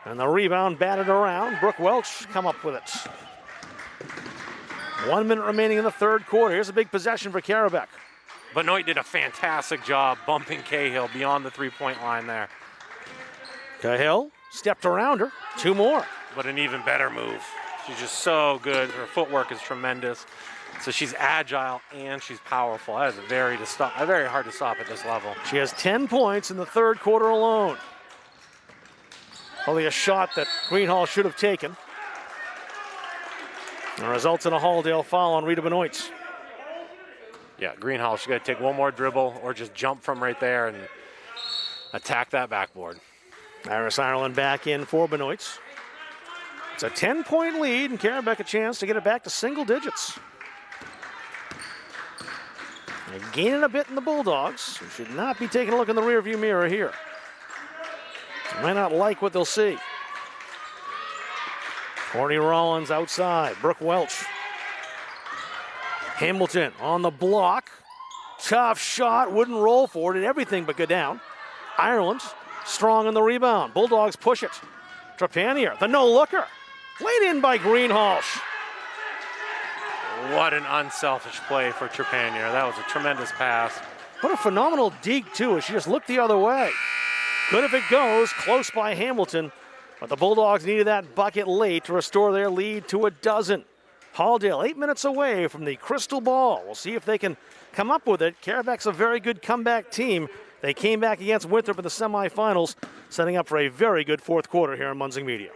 And the rebound batted around. Brooke Welch come up with it. 1 minute remaining in the third quarter. Here's a big possession for Carrabec. Benoit did a fantastic job bumping Cahill beyond the 3-point line there. Cahill stepped around her. 2 more. But an even better move. She's just so good. Her footwork is tremendous. So she's agile and she's powerful. That is very hard to stop at this level. She has 10 points in the third quarter alone. Only a shot that Greenhalgh should have taken. And results in a Halldale foul on Rita Benoit. Yeah, Greenhalgh, she's got to take one more dribble or just jump from right there and attack that backboard. Iris Ireland back in for Benoit. It's a 10-point lead, and Carrabec a chance to get it back to single digits. And gaining a bit in the Bulldogs, who should not be taking a look in the rearview mirror here. They might not like what they'll see. Courtney Rollins outside. Brooke Welch. Hamilton on the block. Tough shot, wouldn't roll for it, did everything but go down. Ireland strong on the rebound. Bulldogs push it. Trepanier, the no-looker. Laid in by Greenhalgh. What an unselfish play for Trepanier. That was a tremendous pass. What a phenomenal deke, too, as she just looked the other way. Good if it goes, close by Hamilton, but the Bulldogs needed that bucket late to restore their lead to a dozen. Halldale 8 minutes away from the crystal ball. We'll see if they can come up with it. Carrabec's a very good comeback team. They came back against Winthrop in the semifinals, setting up for a very good fourth quarter here on Munzing Media.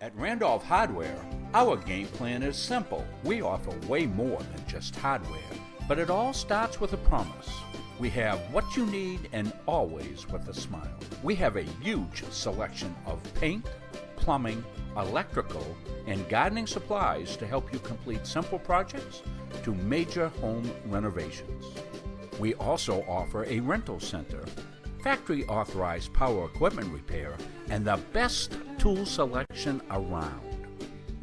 At Randolph Hardware, our game plan is simple. We offer way more than just hardware, but it all starts with a promise. We have what you need and always with a smile. We have a huge selection of paint, plumbing, electrical, and gardening supplies to help you complete simple projects to major home renovations. We also offer a rental center, factory authorized power equipment repair, and the best tool selection around.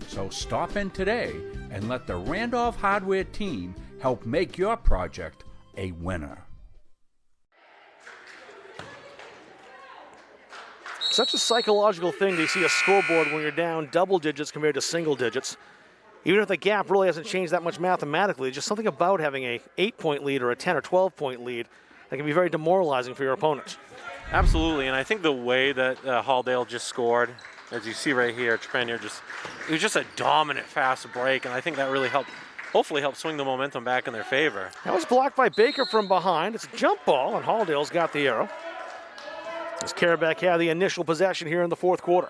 So stop in today and let the Randolph Hardware team help make your project a winner. Such a psychological thing to see a scoreboard when you're down double digits compared to single digits. Even if the gap really hasn't changed that much mathematically, just something about having a 8-point lead or a 10 or 12-point lead that can be very demoralizing for your opponent. Absolutely, and I think the way that Halldale just scored, As you see right here, Trepanier it was just a dominant fast break, and I think that really hopefully helped swing the momentum back in their favor. That was blocked by Baker from behind. It's a jump ball, and Halldale's got the arrow. As Carrabec had the initial possession here in the fourth quarter.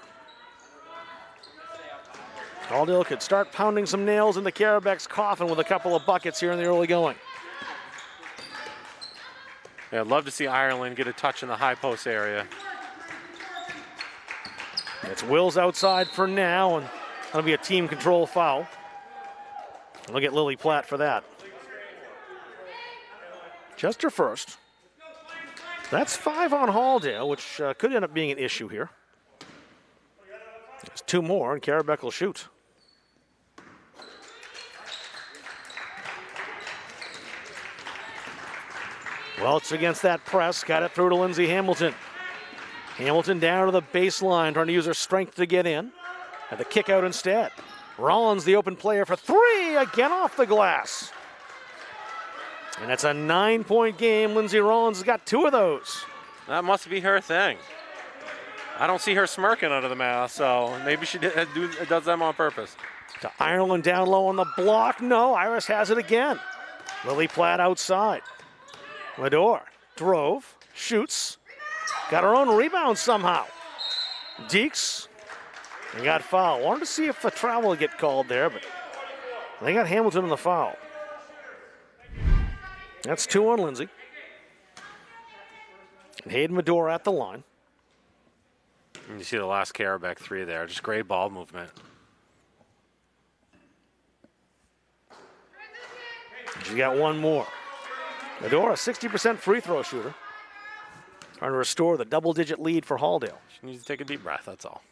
Halldale could start pounding some nails into Carrabec's coffin with a couple of buckets here in the early going. Yeah, I'd love to see Ireland get a touch in the high post area. It's Wills outside for now, and that'll be a team control foul. They'll get Lily Platt for that. Just her first. That's 5 on Halldale, which could end up being an issue here. There's 2 more, and Carrabec will shoot. Welch against that press, got it through to Lindsay Hamilton. Hamilton down to the baseline, trying to use her strength to get in. Had the kick out instead. Rollins, the open player for 3, again off the glass. And it's a 9-point game. Lindsay Rollins has got 2 of those. That must be her thing. I don't see her smirking under the mask, so maybe she does them on purpose. To Ireland down low on the block. No, Iris has it again. Lily Platt outside. Medor drove, shoots, got her own rebound somehow. Deeks, they got foul. Wanted to see if a travel would get called there, but they got Hamilton in the foul. That's 2 on Lindsay. And Hayden Medor at the line. And you see the last Carrabec 3 there, just great ball movement. She got 1 more. Medor, a 60% free throw shooter. Trying to restore the double-digit lead for Halldale. She needs to take a deep breath, that's all.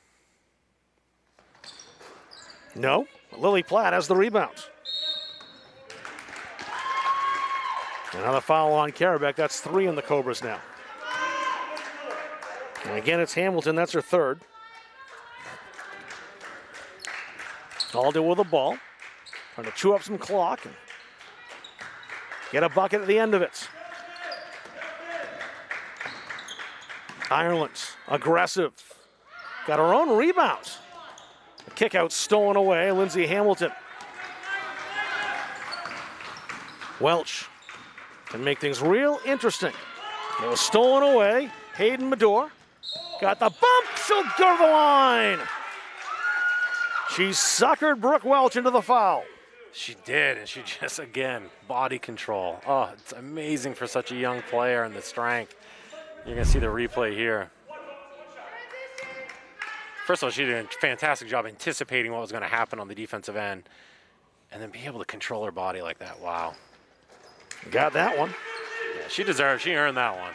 No, Lily Platt has the rebound. Another foul on Carrabec. That's 3 on the Cobras now. And again, it's Hamilton. That's her 3rd. Halldale with the ball. Trying to chew up some clock and get a bucket at the end of it. Ireland, aggressive. Got her own rebound. The kick out stolen away. Lindsay Hamilton. Welch can make things real interesting. It was stolen away. Hayden Medor got the bump. She'll go to the line. She suckered Brooke Welch into the foul. She did, and she just, again, body control. Oh, it's amazing for such a young player and the strength. You're going to see the replay here. First of all, she did a fantastic job anticipating what was going to happen on the defensive end, and then be able to control her body like that. Wow. Got that one. Yeah, she earned that one.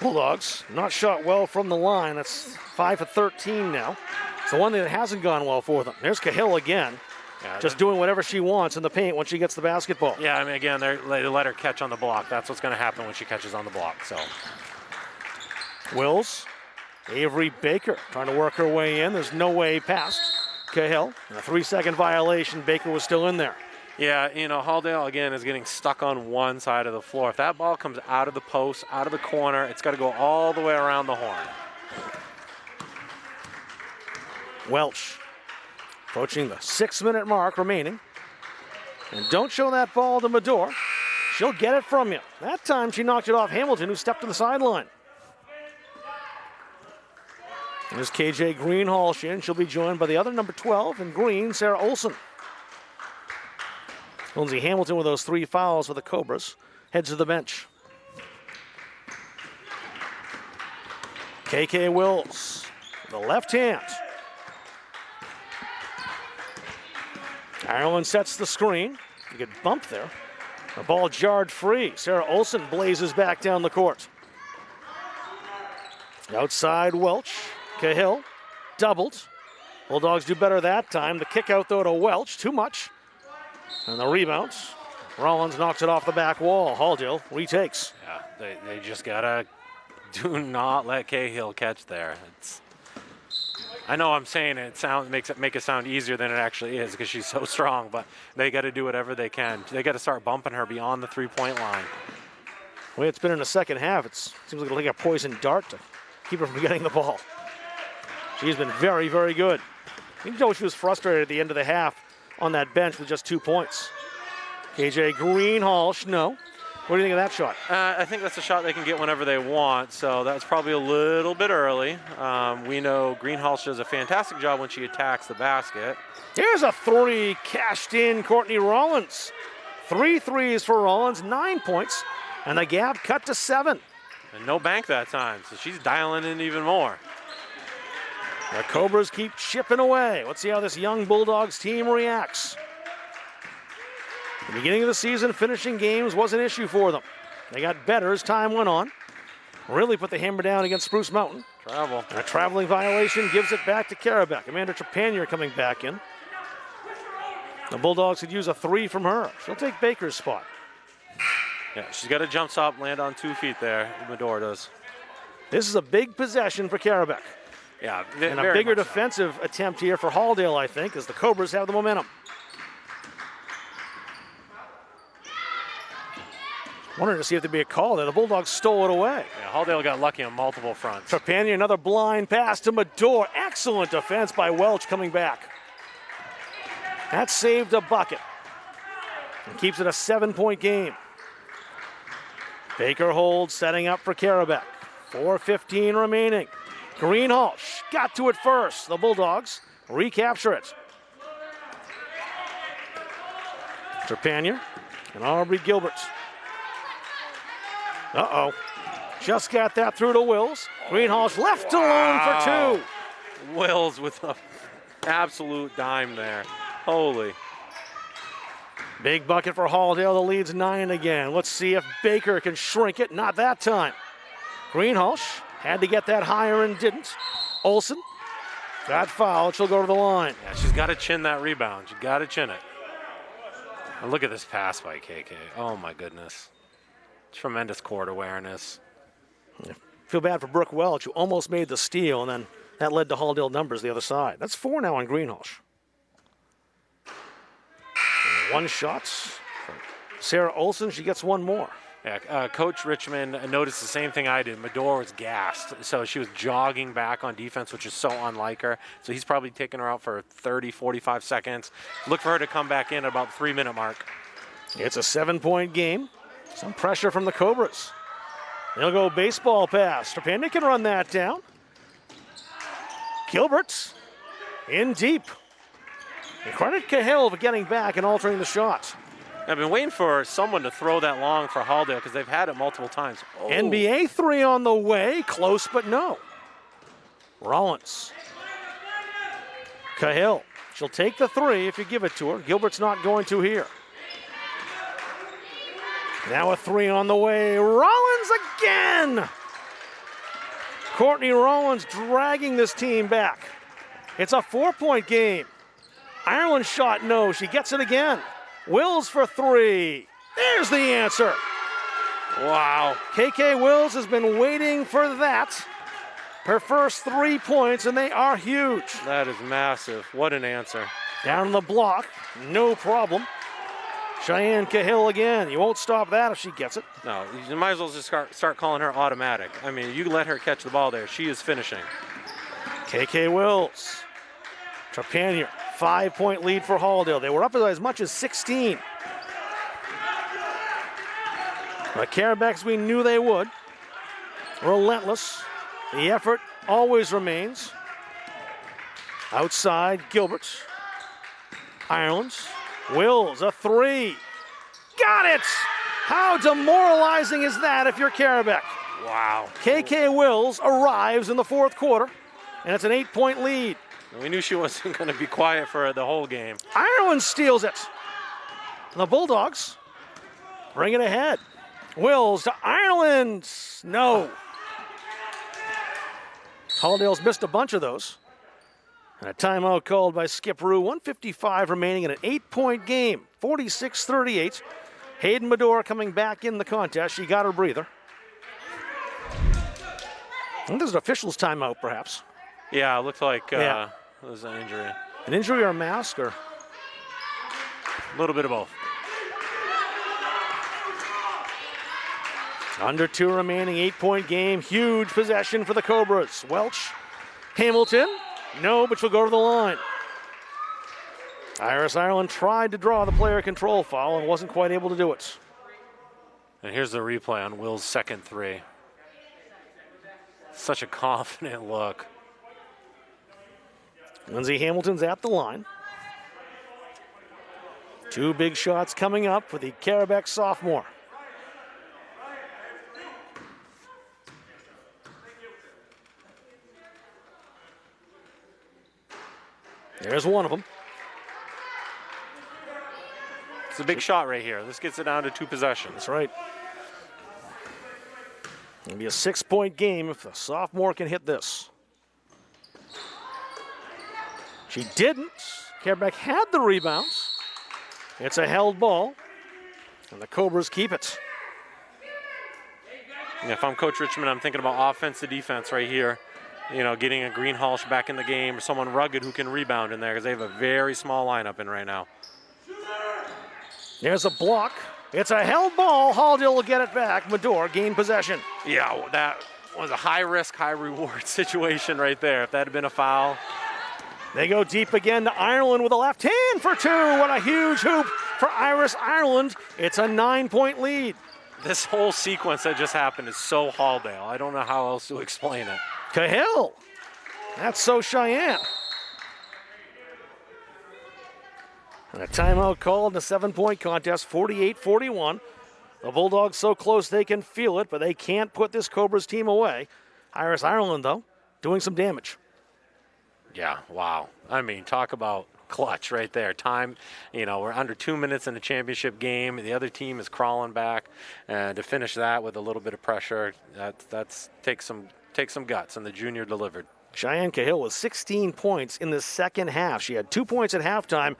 Bulldogs not shot well from the line. That's 5 for 13 now. It's the one that hasn't gone well for them. There's Cahill again. Yeah, just doing whatever she wants in the paint when she gets the basketball. Yeah, I mean, again, they let her catch on the block. That's what's going to happen when she catches on the block. So, Wills, Avery Baker trying to work her way in. There's no way past Cahill. And a 3-second violation. Baker was still in there. Yeah, you know, Halldale, again, is getting stuck on one side of the floor. If that ball comes out of the post, out of the corner, it's got to go all the way around the horn. Welch approaching the 6-minute mark remaining. And don't show that ball to Medor. She'll get it from you. That time she knocked it off Hamilton, who stepped to the sideline. There's KJ Greenhalgh. She'll be joined by the other number 12 in green, Sarah Olson. Lindsay Hamilton with those 3 fouls for the Cobras. Heads to the bench. KK Wills, the left hand. Ireland sets the screen. You get bumped there. The ball jarred free. Sarah Olson blazes back down the court. Outside Welch. Cahill doubled. Bulldogs do better that time. The kick out though to Welch. Too much. And the rebound. Rollins knocks it off the back wall. Halldale retakes. Yeah, they just gotta do not let Cahill catch there. I know I'm saying it make it sound easier than it actually is because she's so strong, but they got to do whatever they can. They got to start bumping her beyond the 3-point line. The way it's been in the second half, it seems like a poison dart to keep her from getting the ball. She's been very, very good. You can tell she was frustrated at the end of the half on that bench with just 2 points. KJ Greenhalgh, no. What do you think of that shot? I think that's a shot they can get whenever they want, so that's probably a little bit early. We know Greenhalgh does a fantastic job when she attacks the basket. Here's a 3 cashed in, Courtney Rollins. 3 threes for Rollins, 9 points, and the gap cut to 7. And no bank that time, so she's dialing in even more. The Cobras keep chipping away. Let's see how this young Bulldogs team reacts. The beginning of the season, finishing games was an issue for them. They got better as time went on. Really put the hammer down against Spruce Mountain. Travel. And a traveling violation gives it back to Carrabec. Amanda Trepanier coming back in. The Bulldogs could use a 3 from her. She'll take Baker's spot. Yeah, she's got to jump stop, land on 2 feet there. Medora does. This is a big possession for Carrabec. Yeah, and a bigger defensive attempt here for Halldale, I think, as the Cobras have the momentum. Wanted to see if there'd be a call there. The Bulldogs stole it away. Yeah, Halldale got lucky on multiple fronts. Trepanier, another blind pass to Medora. Excellent defense by Welch coming back. That saved a bucket. And keeps it a 7-point game. Baker holds, setting up for Carrabec. 4:15 remaining. Greenhalgh got to it first. The Bulldogs recapture it. Trepanier and Aubrey Gilbert. Uh-oh. Just got that through to Wills. Greenhalgh left alone for 2. Wills with an absolute dime there. Holy. Big bucket for Halldale. The lead's 9 again. Let's see if Baker can shrink it. Not that time. Greenhalgh had to get that higher and didn't. Olsen got fouled. She'll go to the line. Yeah, she's got to chin that rebound. She's got to chin it. And look at this pass by KK. Oh, my goodness. Tremendous court awareness. Yeah. Feel bad for Brooke Welch, who almost made the steal, and then that led to Halldale numbers the other side. That's 4 now on Greenhalgh. 1 shot. Sarah Olsen, she gets 1 more. Yeah, Coach Richmond noticed the same thing I did. Medora was gassed, so she was jogging back on defense, which is so unlike her. So he's probably taking her out for 30, 45 seconds. Look for her to come back in at about the 3-minute mark. It's a 7-point game. Some pressure from the Cobras. They'll go baseball pass. Trepanier can run that down. Gilbert in deep. And credit Cahill for getting back and altering the shot. I've been waiting for someone to throw that long for Halldale because they've had it multiple times. Oh. NBA 3 on the way. Close, but no. Rollins. Cahill. She'll take the 3 if you give it to her. Gilbert's not going to here. Now a 3 on the way. Rollins again. Courtney Rollins dragging this team back. It's a 4-point game. Ireland shot, no. She gets it again. Wills for 3. There's the answer. Wow. KK Wills has been waiting for that. Her first 3 points, and they are huge. That is massive. What an answer. Down the block, no problem. Cheyenne Cahill again. You won't stop that if she gets it. No, you might as well just start calling her automatic. I mean, you let her catch the ball there. She is finishing. KK Wills. Trepanier, 5-point lead for Halldale. They were up as much as 16. The Carrabecs, we knew they would. Relentless. The effort always remains. Outside, Gilbert. Ireland. Wills, a 3. Got it! How demoralizing is that if you're Carrabec? Wow. KK Wills arrives in the 4th quarter, and it's an 8-point lead. We knew she wasn't going to be quiet for the whole game. Ireland steals it. And the Bulldogs bring it ahead. Wills to Ireland. No. Halldale's missed a bunch of those. And a timeout called by Skip Rue. 1:55 remaining in an 8-point game. 46-38. Hayden Medora coming back in the contest. She got her breather. I think there's an official's timeout, perhaps. Yeah, it looked like it was an injury. An injury or a mask? Or a little bit of both. Under 2 remaining, 8-point game. Huge possession for the Cobras. Welch, Hamilton. No, but she'll go to the line. Iris Ireland tried to draw the player control foul and wasn't quite able to do it. And here's the replay on Will's second three. Such a confident look. Lindsay Hamilton's at the line. 2 big shots coming up for the Carrabec sophomore. There's one of them. It's a big shot right here. This gets it down to 2 possessions. That's right. It'll be a 6-point game if the sophomore can hit this. She didn't. Carrabec had the rebounds. It's a held ball, and the Cobras keep it. Yeah, if I'm Coach Richmond, I'm thinking about offense to defense right here. You know, getting a Greenhalgh back in the game or someone rugged who can rebound in there because they have a very small lineup in right now. There's a block. It's a held ball. Halldale will get it back. Medor gain possession. Yeah, that was a high-risk, high-reward situation right there. If that had been a foul. They go deep again to Ireland with a left hand for 2. What a huge hoop for Iris Ireland. It's a 9-point lead. This whole sequence that just happened is so Halldale. I don't know how else to explain it. Cahill. That's so Cheyenne. And a timeout called in a 7-point contest, 48-41. The Bulldogs so close they can feel it, but they can't put this Cobras team away. Iris Ireland, though, doing some damage. Yeah, wow. I mean, talk about clutch right there. Time, you know, we're under 2 minutes in a championship game. The other team is crawling back. And to finish that with a little bit of pressure, that's takes some guts, and the junior delivered. Cheyenne Cahill with 16 points in the second half. She had 2 points at halftime.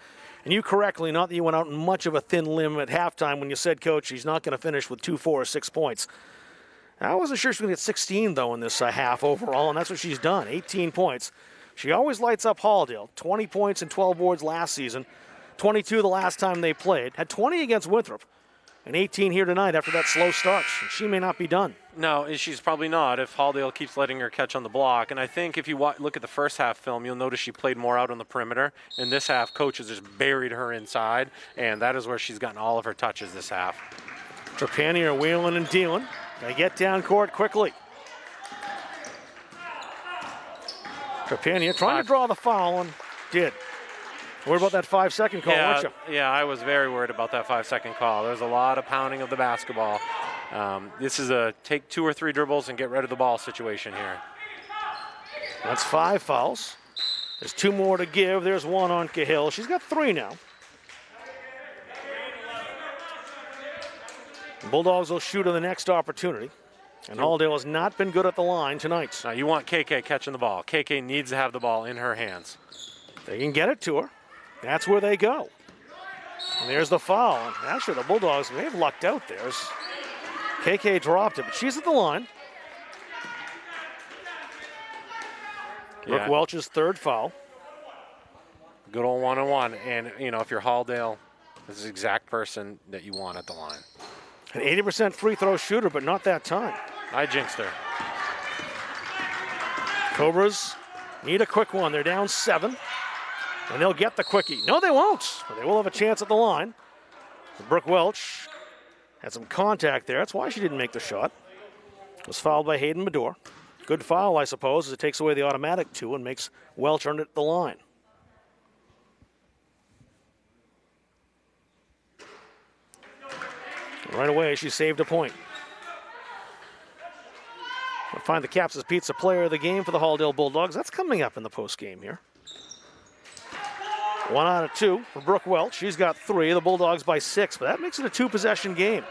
And you correctly, not that you went out in much of a thin limb at halftime when you said, Coach, she's not going to finish with 2, 4, or 6 points. I wasn't sure she was going to get 16, though, in this half overall, and that's what she's done, 18 points. She always lights up Halldale, 20 points and 12 boards last season, 22 the last time they played, had 20 against Winthrop, and 18 here tonight after that slow start. She may not be done. No, she's probably not if Halldale keeps letting her catch on the block. And I think if you look at the first half film, you'll notice she played more out on the perimeter. In this half, coaches just buried her inside, and that is where she's gotten all of her touches this half. Trepanier wheeling and dealing. They get down court quickly. Trepanier trying to draw the foul and did. Worried about that 5-second call, weren't you? Yeah, I was very worried about that 5-second call. There's a lot of pounding of the basketball. This is a take 2 or 3 dribbles and get rid of the ball situation here. That's 5 fouls. There's 2 more to give. There's 1 on Cahill. She's got 3 now. The Bulldogs will shoot on the next opportunity. And Halldale has not been good at the line tonight. Now you want KK catching the ball. KK needs to have the ball in her hands. They can get it to her. That's where they go. And there's the foul. And actually, the Bulldogs, they've lucked out there. KK dropped it, but she's at the line. Brooke Welch's 3rd foul. Good old 1-on-1. And, you know, if you're Halldale, this is the exact person that you want at the line. An 80% free throw shooter, but not that time. I jinxed her. Cobras need a quick one. They're down 7. And they'll get the quickie. No, they won't. But they will have a chance at the line. Brooke Welch had some contact there. That's why she didn't make the shot. Was fouled by Hayden Medor. Good foul, I suppose, as it takes away the automatic 2 and makes Welch earn it at the line. Right away, she saved a point. We'll find the Caps' Pizza player of the game for the Halldale Bulldogs. That's coming up in the postgame here. 1 out of 2 for Brooke Welch. She's got 3. The Bulldogs by 6, but that makes it a 2-possession game.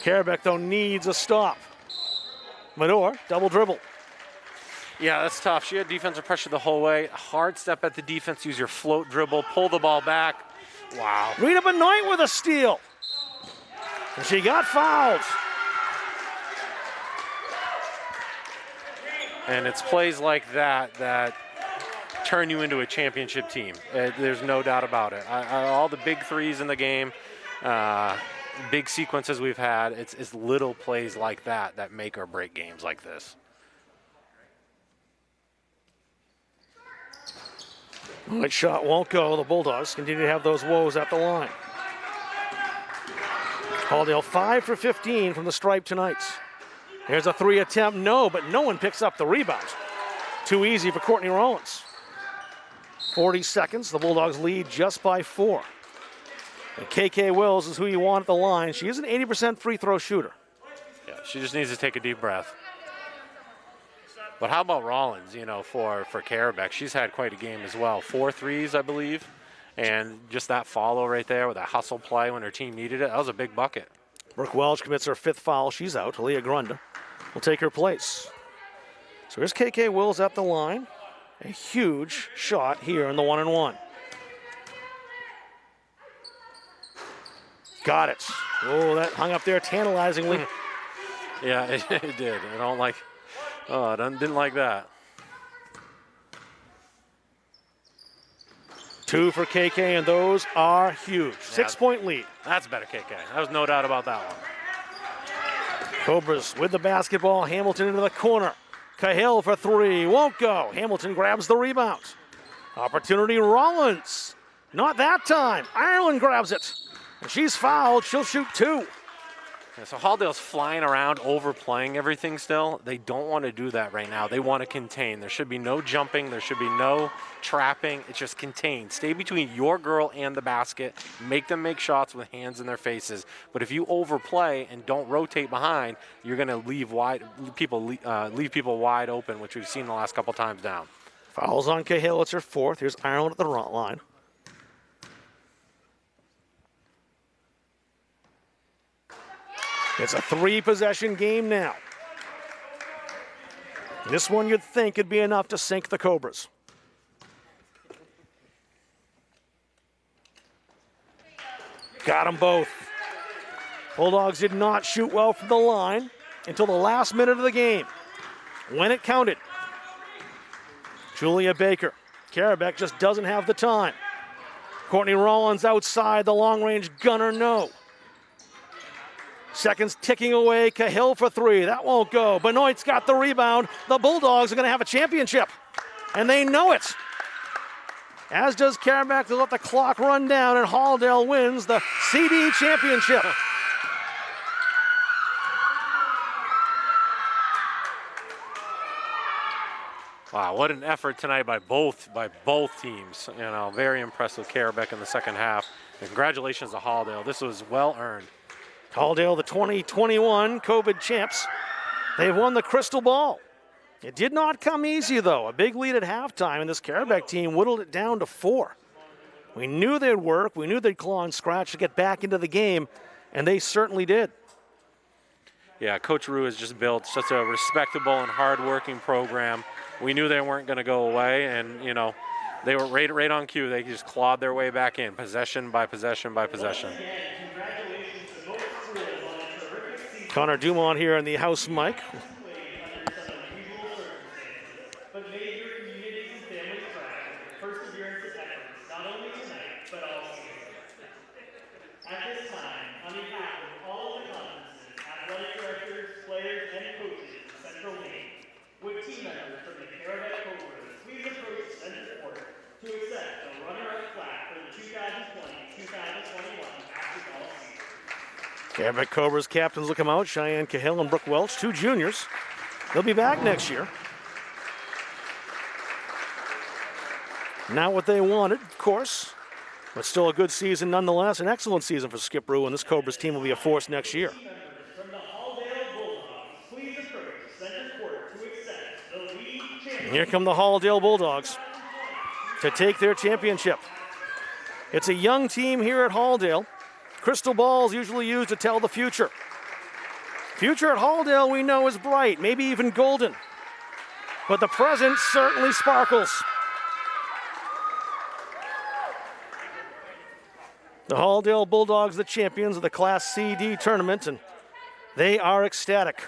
Carrabec, though, needs a stop. Medor, double dribble. Yeah, that's tough. She had defensive pressure the whole way. Hard step at the defense. Use your float dribble. Pull the ball back. Wow. Rita Benoit with a steal. And she got fouled. And it's plays like that that turn you into a championship team. There's no doubt about it. All the big threes in the game, big sequences we've had, it's little plays like that that make or break games like this. Right shot won't go. The Bulldogs continue to have those woes at the line. Halldale 5 for 15 from the stripe tonight. Here's a 3 attempt, no, but no one picks up the rebound. Too easy for Courtney Rollins. 40 seconds, the Bulldogs lead just by 4. And KK Wills is who you want at the line. She is an 80% free throw shooter. Yeah, she just needs to take a deep breath. But how about Rollins, for Carrabec? She's had quite a game as well. 4 threes, I believe. And just that follow right there with that hustle play when her team needed it, that was a big bucket. Brooke Welch commits her 5th foul. She's out. Leah Grunda will take her place. So here's KK Wills at the line. A huge shot here in the 1-and-1. Got it. Oh, that hung up there tantalizingly. Yeah, it did. I didn't like that. 2 for KK, and those are huge. 6-point lead. That's better, KK. There's no doubt about that one. Cobras with the basketball. Hamilton into the corner. Cahill for 3. Won't go. Hamilton grabs the rebound. Opportunity, Rollins. Not that time. Ireland grabs it. And she's fouled. She'll shoot 2. Yeah, so Halldale's flying around, overplaying everything still. They don't want to do that right now. They want to contain. There should be no jumping. There should be no trapping. It's just contained. Stay between your girl and the basket. Make them make shots with hands in their faces. But if you overplay and don't rotate behind, you're going to leave people wide open, which we've seen the last couple times down. Fouls on Cahill. It's her 4th. Here's Ireland at the front line. It's a 3-possession game now. This one you'd think could be enough to sink the Cobras. Got them both. Bulldogs did not shoot well from the line until the last minute of the game, when it counted. Julia Baker. Carrabec just doesn't have the time. Courtney Rollins outside, the long-range gunner, no. Seconds ticking away. Cahill for 3. That won't go. Benoit's got the rebound. The Bulldogs are going to have a championship, and they know it. As does Carrabec to let the clock run down, and Halldale wins the CD championship. Wow, what an effort tonight by both teams. Very impressive Carrabec in the second half. And congratulations to Halldale. This was well earned. Halldale, the 2021 COVID champs. They've won the Crystal Ball. It did not come easy, though. A big lead at halftime, and this Carrabec team whittled it down to 4. We knew they'd work. We knew they'd claw and scratch to get back into the game, and they certainly did. Yeah, Coach Rue has just built such a respectable and hard-working program. We knew they weren't going to go away, and, they were right on cue. They just clawed their way back in, possession by possession by possession. Connor Dumont here in the house mic. But may your communities and families thrive with perseverance and efforts, not only tonight, but all season. At this time, on behalf of all the conferences, athletic directors, players, and coaches in Central Maine, would team members from the Carrabec Cobras please approach the center court to accept the runner-up plaque for the 2020-2021 basketball season. Carrabec Cobras captains will come out. Cheyenne Cahill and Brooke Welch, 2 juniors. They'll be back next year. Not what they wanted, of course, but still a good season nonetheless. An excellent season for Skip Rue, and this Cobras team will be a force next year. And here come the Halldale Bulldogs to take their championship. It's a young team here at Halldale. Crystal balls usually used to tell the future. Future at Halldale we know is bright, maybe even golden. But the present certainly sparkles. The Halldale Bulldogs, the champions of the Class CD tournament, and they are ecstatic.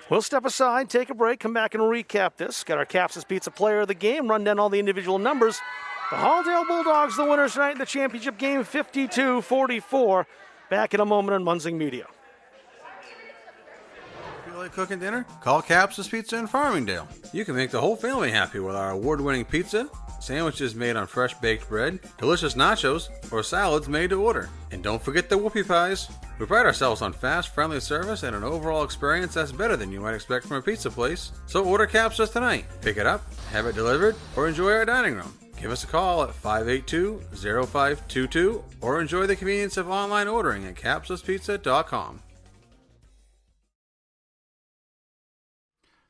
We'll step aside, take a break, come back and recap this. Got our Caps's Pizza player of the game, run down all the individual numbers. The Halldale Bulldogs, the winners tonight in the championship game, 52-44. Back in a moment on Munzing Media. feel like cooking dinner? Call Caps's Pizza in Farmingdale. You can make the whole family happy with our award-winning pizza, sandwiches made on fresh baked bread, delicious nachos, or salads made to order. And don't forget the whoopie pies. We pride ourselves on fast, friendly service and an overall experience that's better than you might expect from a pizza place. So order Caps's tonight. Pick it up, have it delivered, or enjoy our dining room. Give us a call at 582-0522 or enjoy the convenience of online ordering at capsuspizza.com.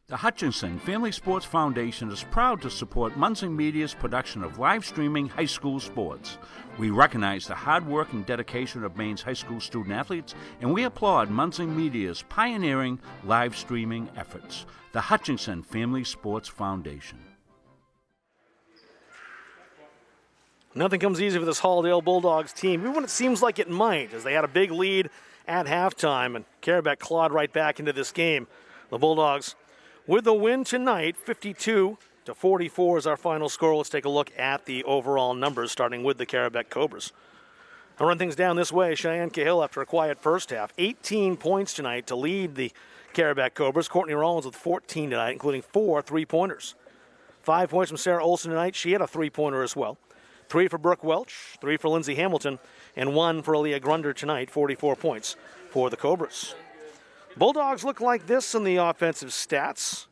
The Hutchinson Family Sports Foundation is proud to support Munson Media's production of live streaming high school sports. We recognize the hard work and dedication of Maine's high school student athletes, and we applaud Munson Media's pioneering live streaming efforts. The Hutchinson Family Sports Foundation. Nothing comes easy for this Halldale Bulldogs team, even when it seems like it might, as they had a big lead at halftime, and Carrabec clawed right back into this game. The Bulldogs, with the win tonight, 52-44 is our final score. Let's take a look at the overall numbers, starting with the Carrabec Cobras. I'll run things down this way. Cheyenne Cahill, after a quiet first half, 18 points tonight to lead the Carrabec Cobras. Courtney Rollins with 14 tonight, including 4 3-pointers. 5 points from Sarah Olson tonight. She had a 3-pointer as well. 3 for Brooke Welch, 3 for Lindsay Hamilton, and 1 for Aaliyah Grunder tonight, 44 points for the Cobras. Bulldogs look like this in the offensive stats.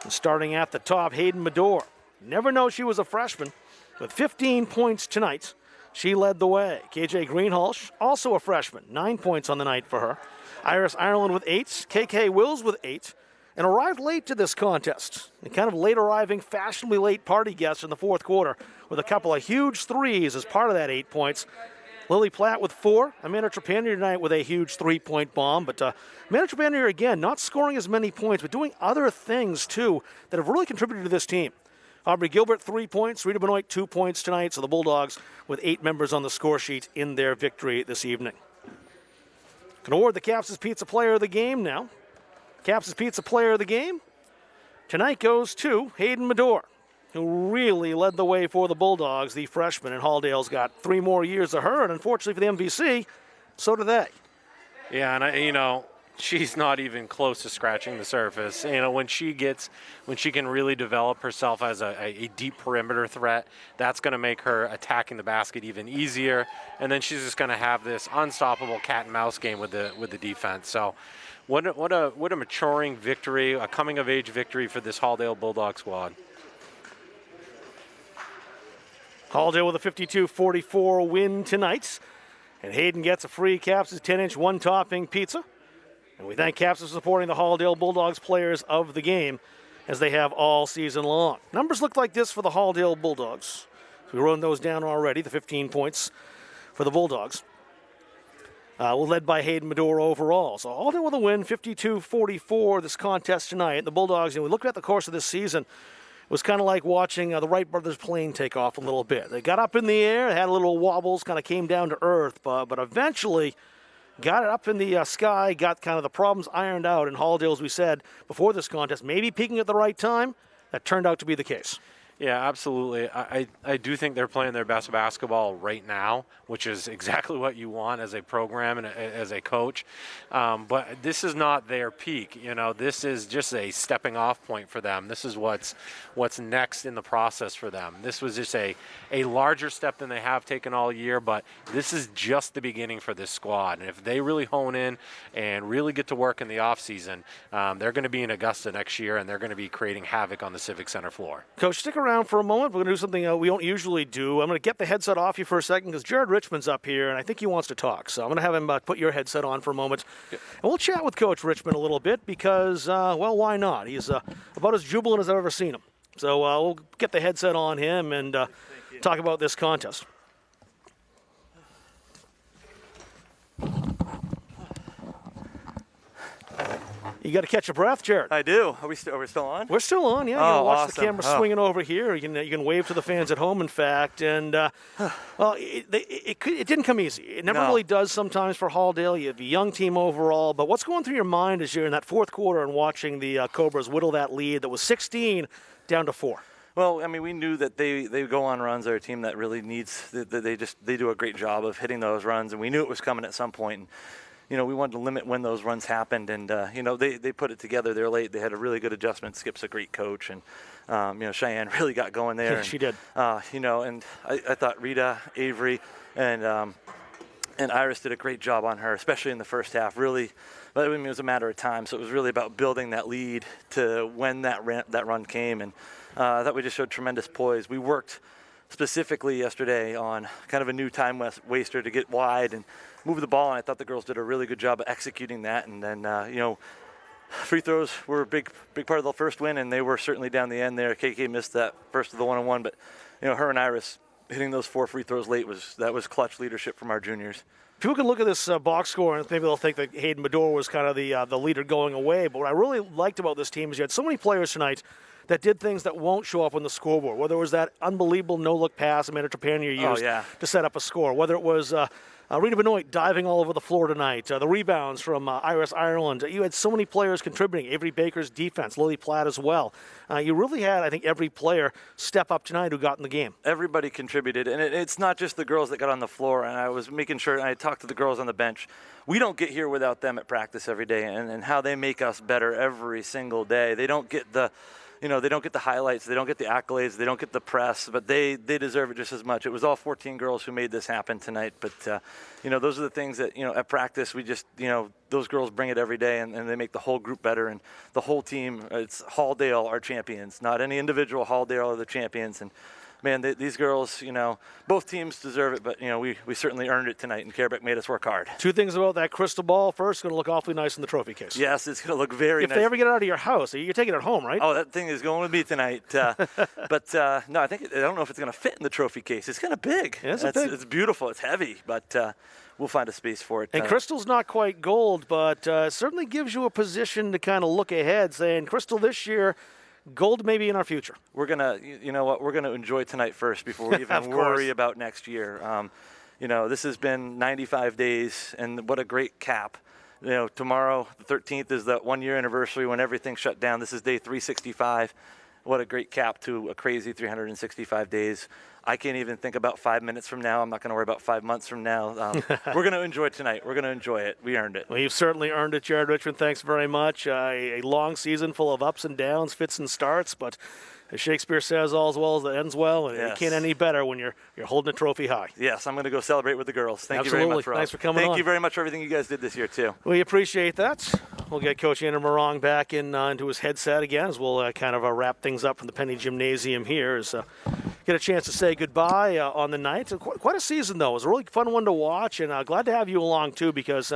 And starting at the top, Hayden Medore. Never know she was a freshman. With 15 points tonight, she led the way. KJ Greenhalgh, also a freshman, 9 points on the night for her. Iris Ireland with 8, KK Wills with 8, and arrived late to this contest. And kind of late arriving, fashionably late party guest in the fourth quarter with a couple of huge threes as part of that 8 points. Lily Platt with 4. Amanda Trepanier tonight with a huge 3-point bomb. But Amanda Trepanier, again, not scoring as many points, but doing other things, too, that have really contributed to this team. Aubrey Gilbert, 3 points. Rita Benoit, 2 points tonight. So the Bulldogs with 8 members on the score sheet in their victory this evening. Can award the Caps's Pizza Player of the Game now. Caps's Pizza Player of the Game tonight goes to Hayden Medore, who really led the way for the Bulldogs, the freshman, and Halldale's got 3 more years of her, and unfortunately for the MVC, so do they. Yeah, and she's not even close to scratching the surface. When she can really develop herself as a deep perimeter threat, that's going to make her attacking the basket even easier, and then she's just going to have this unstoppable cat and mouse game with the defense. So what a maturing victory, a coming of age victory for this Halldale Bulldog squad. Halldale with a 52-44 win tonight. And Hayden gets a free Caps' 10-inch one-topping pizza. And we thank Caps for supporting the Halldale Bulldogs players of the game as they have all season long. Numbers look like this for the Halldale Bulldogs. So we wrote those down already, the 15 points for the Bulldogs. Led by Hayden Medore overall. So Halldale with a win, 52-44 this contest tonight. And the Bulldogs, we looked at the course of this season, it was kind of like watching the Wright brothers plane take off a little bit. They got up in the air, had a little wobbles, kind of came down to earth, but eventually got it up in the sky, got kind of the problems ironed out. And Halldale, as we said before this contest, maybe peaking at the right time. That turned out to be the case. Yeah, absolutely. I do think they're playing their best basketball right now, which is exactly what you want as a program and as a coach. But this is not their peak. This is just a stepping off point for them. This is what's next in the process for them. This was just a larger step than they have taken all year, but this is just the beginning for this squad. And if they really hone in and really get to work in the offseason, they're going to be in Augusta next year, and they're going to be creating havoc on the Civic Center floor. Coach, stick around for a moment. We're going to do something we don't usually do. I'm going to get the headset off you for a second because Jared Richmond's up here, and I think he wants to talk. So I'm going to have him put your headset on for a moment. And we'll chat with Coach Richmond a little bit because, why not? He's about as jubilant as I've ever seen him. So we'll get the headset on him and talk about this contest. You got to catch your breath, Jared. I do. Are we still on? We're still on, yeah. You can watch awesome. the camera swinging over here. You can wave to the fans at home, in fact. And, it didn't come easy. It never really does sometimes for Halldale. You have a young team overall. But what's going through your mind as you're in that fourth quarter and watching the Cobras whittle that lead that was 16 down to 4? Well, we knew that they go on runs. They're a team that really needs. They do a great job of hitting those runs, and we knew it was coming at some point. And, we wanted to limit when those runs happened, and they put it together. They're late. They had a really good adjustment. Skip's a great coach, and Cheyenne really got going there. Yeah, she did. And I thought Rita, Avery, and Iris did a great job on her, especially in the first half. Really, but it was a matter of time. So it was really about building that lead to when that run came, and I thought we just showed tremendous poise. We worked specifically yesterday on kind of a new time waster to get wide and move the ball, and I thought the girls did a really good job of executing that. And then, free throws were a big part of the first win, and they were certainly down the end there. KK missed that first of the one-on-one, but her and Iris hitting those 4 free throws late was clutch leadership from our juniors. People can look at this box score and maybe they'll think that Hayden Medor was kind of the leader going away. But what I really liked about this team is you had so many players tonight that did things that won't show up on the scoreboard. Whether it was that unbelievable no-look pass Amanda Trepanier used to set up a score, whether it was Rita Benoit diving all over the floor tonight, the rebounds from Iris Ireland. You had so many players contributing. Avery Baker's defense, Lily Platt as well. You really had, I think, every player step up tonight who got in the game. Everybody contributed, and it's not just the girls that got on the floor. And I was making sure, and I talked to the girls on the bench. We don't get here without them at practice every day, and how they make us better every single day. They don't get the they don't get the highlights, they don't get the accolades, they don't get the press, but they deserve it just as much. It was all 14 girls who made this happen tonight, but those are the things that at practice we just those girls bring it every day, and they make the whole group better, and the whole team. It's Halldale are champions, not any individual. Halldale are the champions, and man, these girls, both teams deserve it, but, we certainly earned it tonight, and Carrabec made us work hard. 2 things about that crystal ball. First, going to look awfully nice in the trophy case. Yes, it's going to look very nice. If they ever get it out of your house, you're taking it home, right? Oh, that thing is going with me tonight. But, no, I don't know if it's going to fit in the trophy case. It's kind of big. Yeah, it's beautiful. It's heavy, but we'll find a space for it. And crystal's not quite gold, but certainly gives you a position to kind of look ahead, saying, crystal this year, gold may be in our future. We're going to, we're going to enjoy tonight first before we even worry about next year. This has been 95 days, and what a great cap. Tomorrow, the 13th, is that 1-year anniversary when everything shut down. This is day 365. What a great cap to a crazy 365 days. I can't even think about 5 minutes from now. I'm not going to worry about 5 months from now. We're going to enjoy tonight. We're going to enjoy it. We earned it. Well, you've certainly earned it, Jared Richmond. Thanks very much. A long season full of ups and downs, fits and starts, but as Shakespeare says, all's well that ends well, and it can't end any better when you're holding a trophy high. Yes, I'm going to go celebrate with the girls. Thank Absolutely. You very much, Rob. Thanks for coming on. Thank you very much for everything you guys did this year, too. We appreciate that. We'll get Coach Andrew Morong back into his headset again as we'll kind of wrap things up from the Penny Gymnasium here. As get a chance to say goodbye on the night. Quite a season, though. It was a really fun one to watch, and glad to have you along, too, because,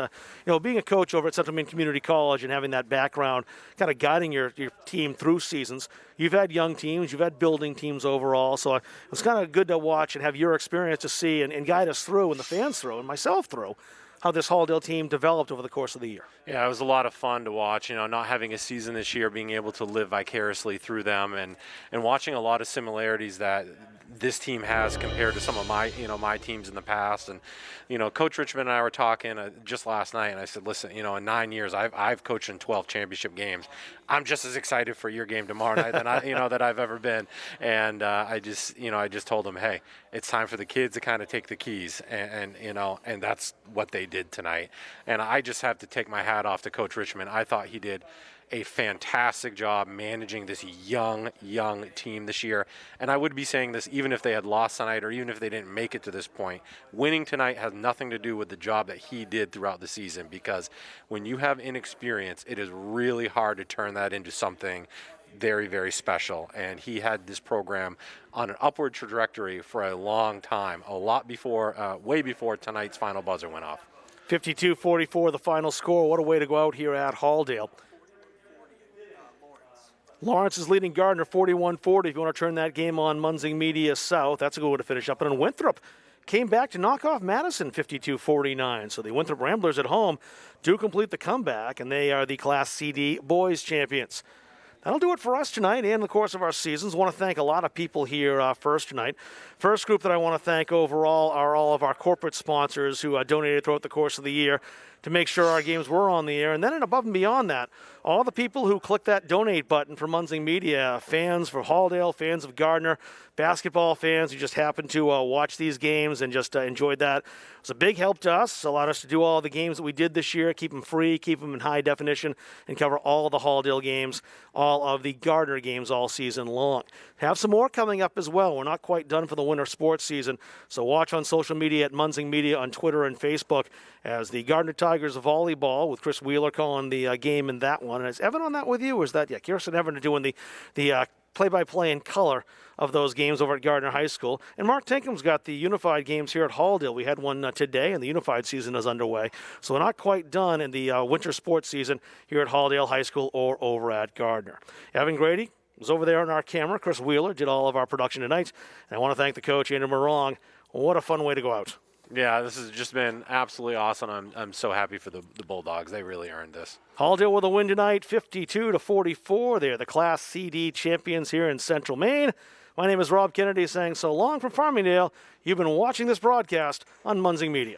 being a coach over at Central Maine Community College and having that background kind of guiding your team through seasons, you've had young teams, you've had building teams overall, so it's kind of good to watch and have your experience to see and guide us through and the fans through and myself through how this Halldale team developed over the course of the year. Yeah, it was a lot of fun to watch, not having a season this year, being able to live vicariously through them and watching a lot of similarities that this team has compared to some of my teams in the past. And, Coach Richmond and I were talking just last night, and I said, listen, in 9 years, I've coached in 12 championship games. I'm just as excited for your game tomorrow night than that I've ever been. And I just told them, hey, it's time for the kids to kind of take the keys, and that's what they did tonight. And I just have to take my hat off to Coach Richmond. I thought he did a fantastic job managing this young team this year. And I would be saying this even if they had lost tonight or even if they didn't make it to this point. Winning tonight has nothing to do with the job that he did throughout the season, because when you have inexperience, it is really hard to turn that into something very, very special. And he had this program on an upward trajectory for a long time, way before tonight's final buzzer went off. 52-44 the final score. What a way to go out here at Halldale. Lawrence is leading Gardner 41-40. If you want to turn that game on Munsing Media South, that's a good way to finish up. And then Winthrop came back to knock off Madison 52-49. So the Winthrop Ramblers at home do complete the comeback, and they are the Class CD boys champions. That'll do it for us tonight and the course of our seasons. I want to thank a lot of people here first tonight. First group that I want to thank overall are all of our corporate sponsors who donated throughout the course of the year to make sure our games were on the air. And then above and beyond that, all the people who click that donate button for Munzing Media, fans for Halldale, fans of Gardner, basketball fans who just happened to watch these games and just enjoyed that. It was a big help to us. Allowed us to do all the games that we did this year, keep them free, keep them in high definition, and cover all the Halldale games, all of the Gardner games all season long. Have some more coming up as well. We're not quite done for the winter sports season, so watch on social media at Munzing Media on Twitter and Facebook as the Gardner Tigers volleyball with Chris Wheeler calling the game in that one. And is Evan on that with you, or is that, Kirsten Evan doing the play-by-play in color of those games over at Gardner High School. And Mark Tinkam's got the unified games here at Halldale. We had one today, and the unified season is underway. So we're not quite done in the winter sports season here at Halldale High School or over at Gardner. Evan Grady was over there on our camera. Chris Wheeler did all of our production tonight. And I want to thank the coach, Andrew Morong. What a fun way to go out. Yeah, this has just been absolutely awesome. I'm so happy for the Bulldogs. They really earned this. Halldale with a win tonight, 52-44. They're the Class CD champions here in Central Maine. My name is Rob Kennedy saying so long from Farmingdale. You've been watching this broadcast on Munzing Media.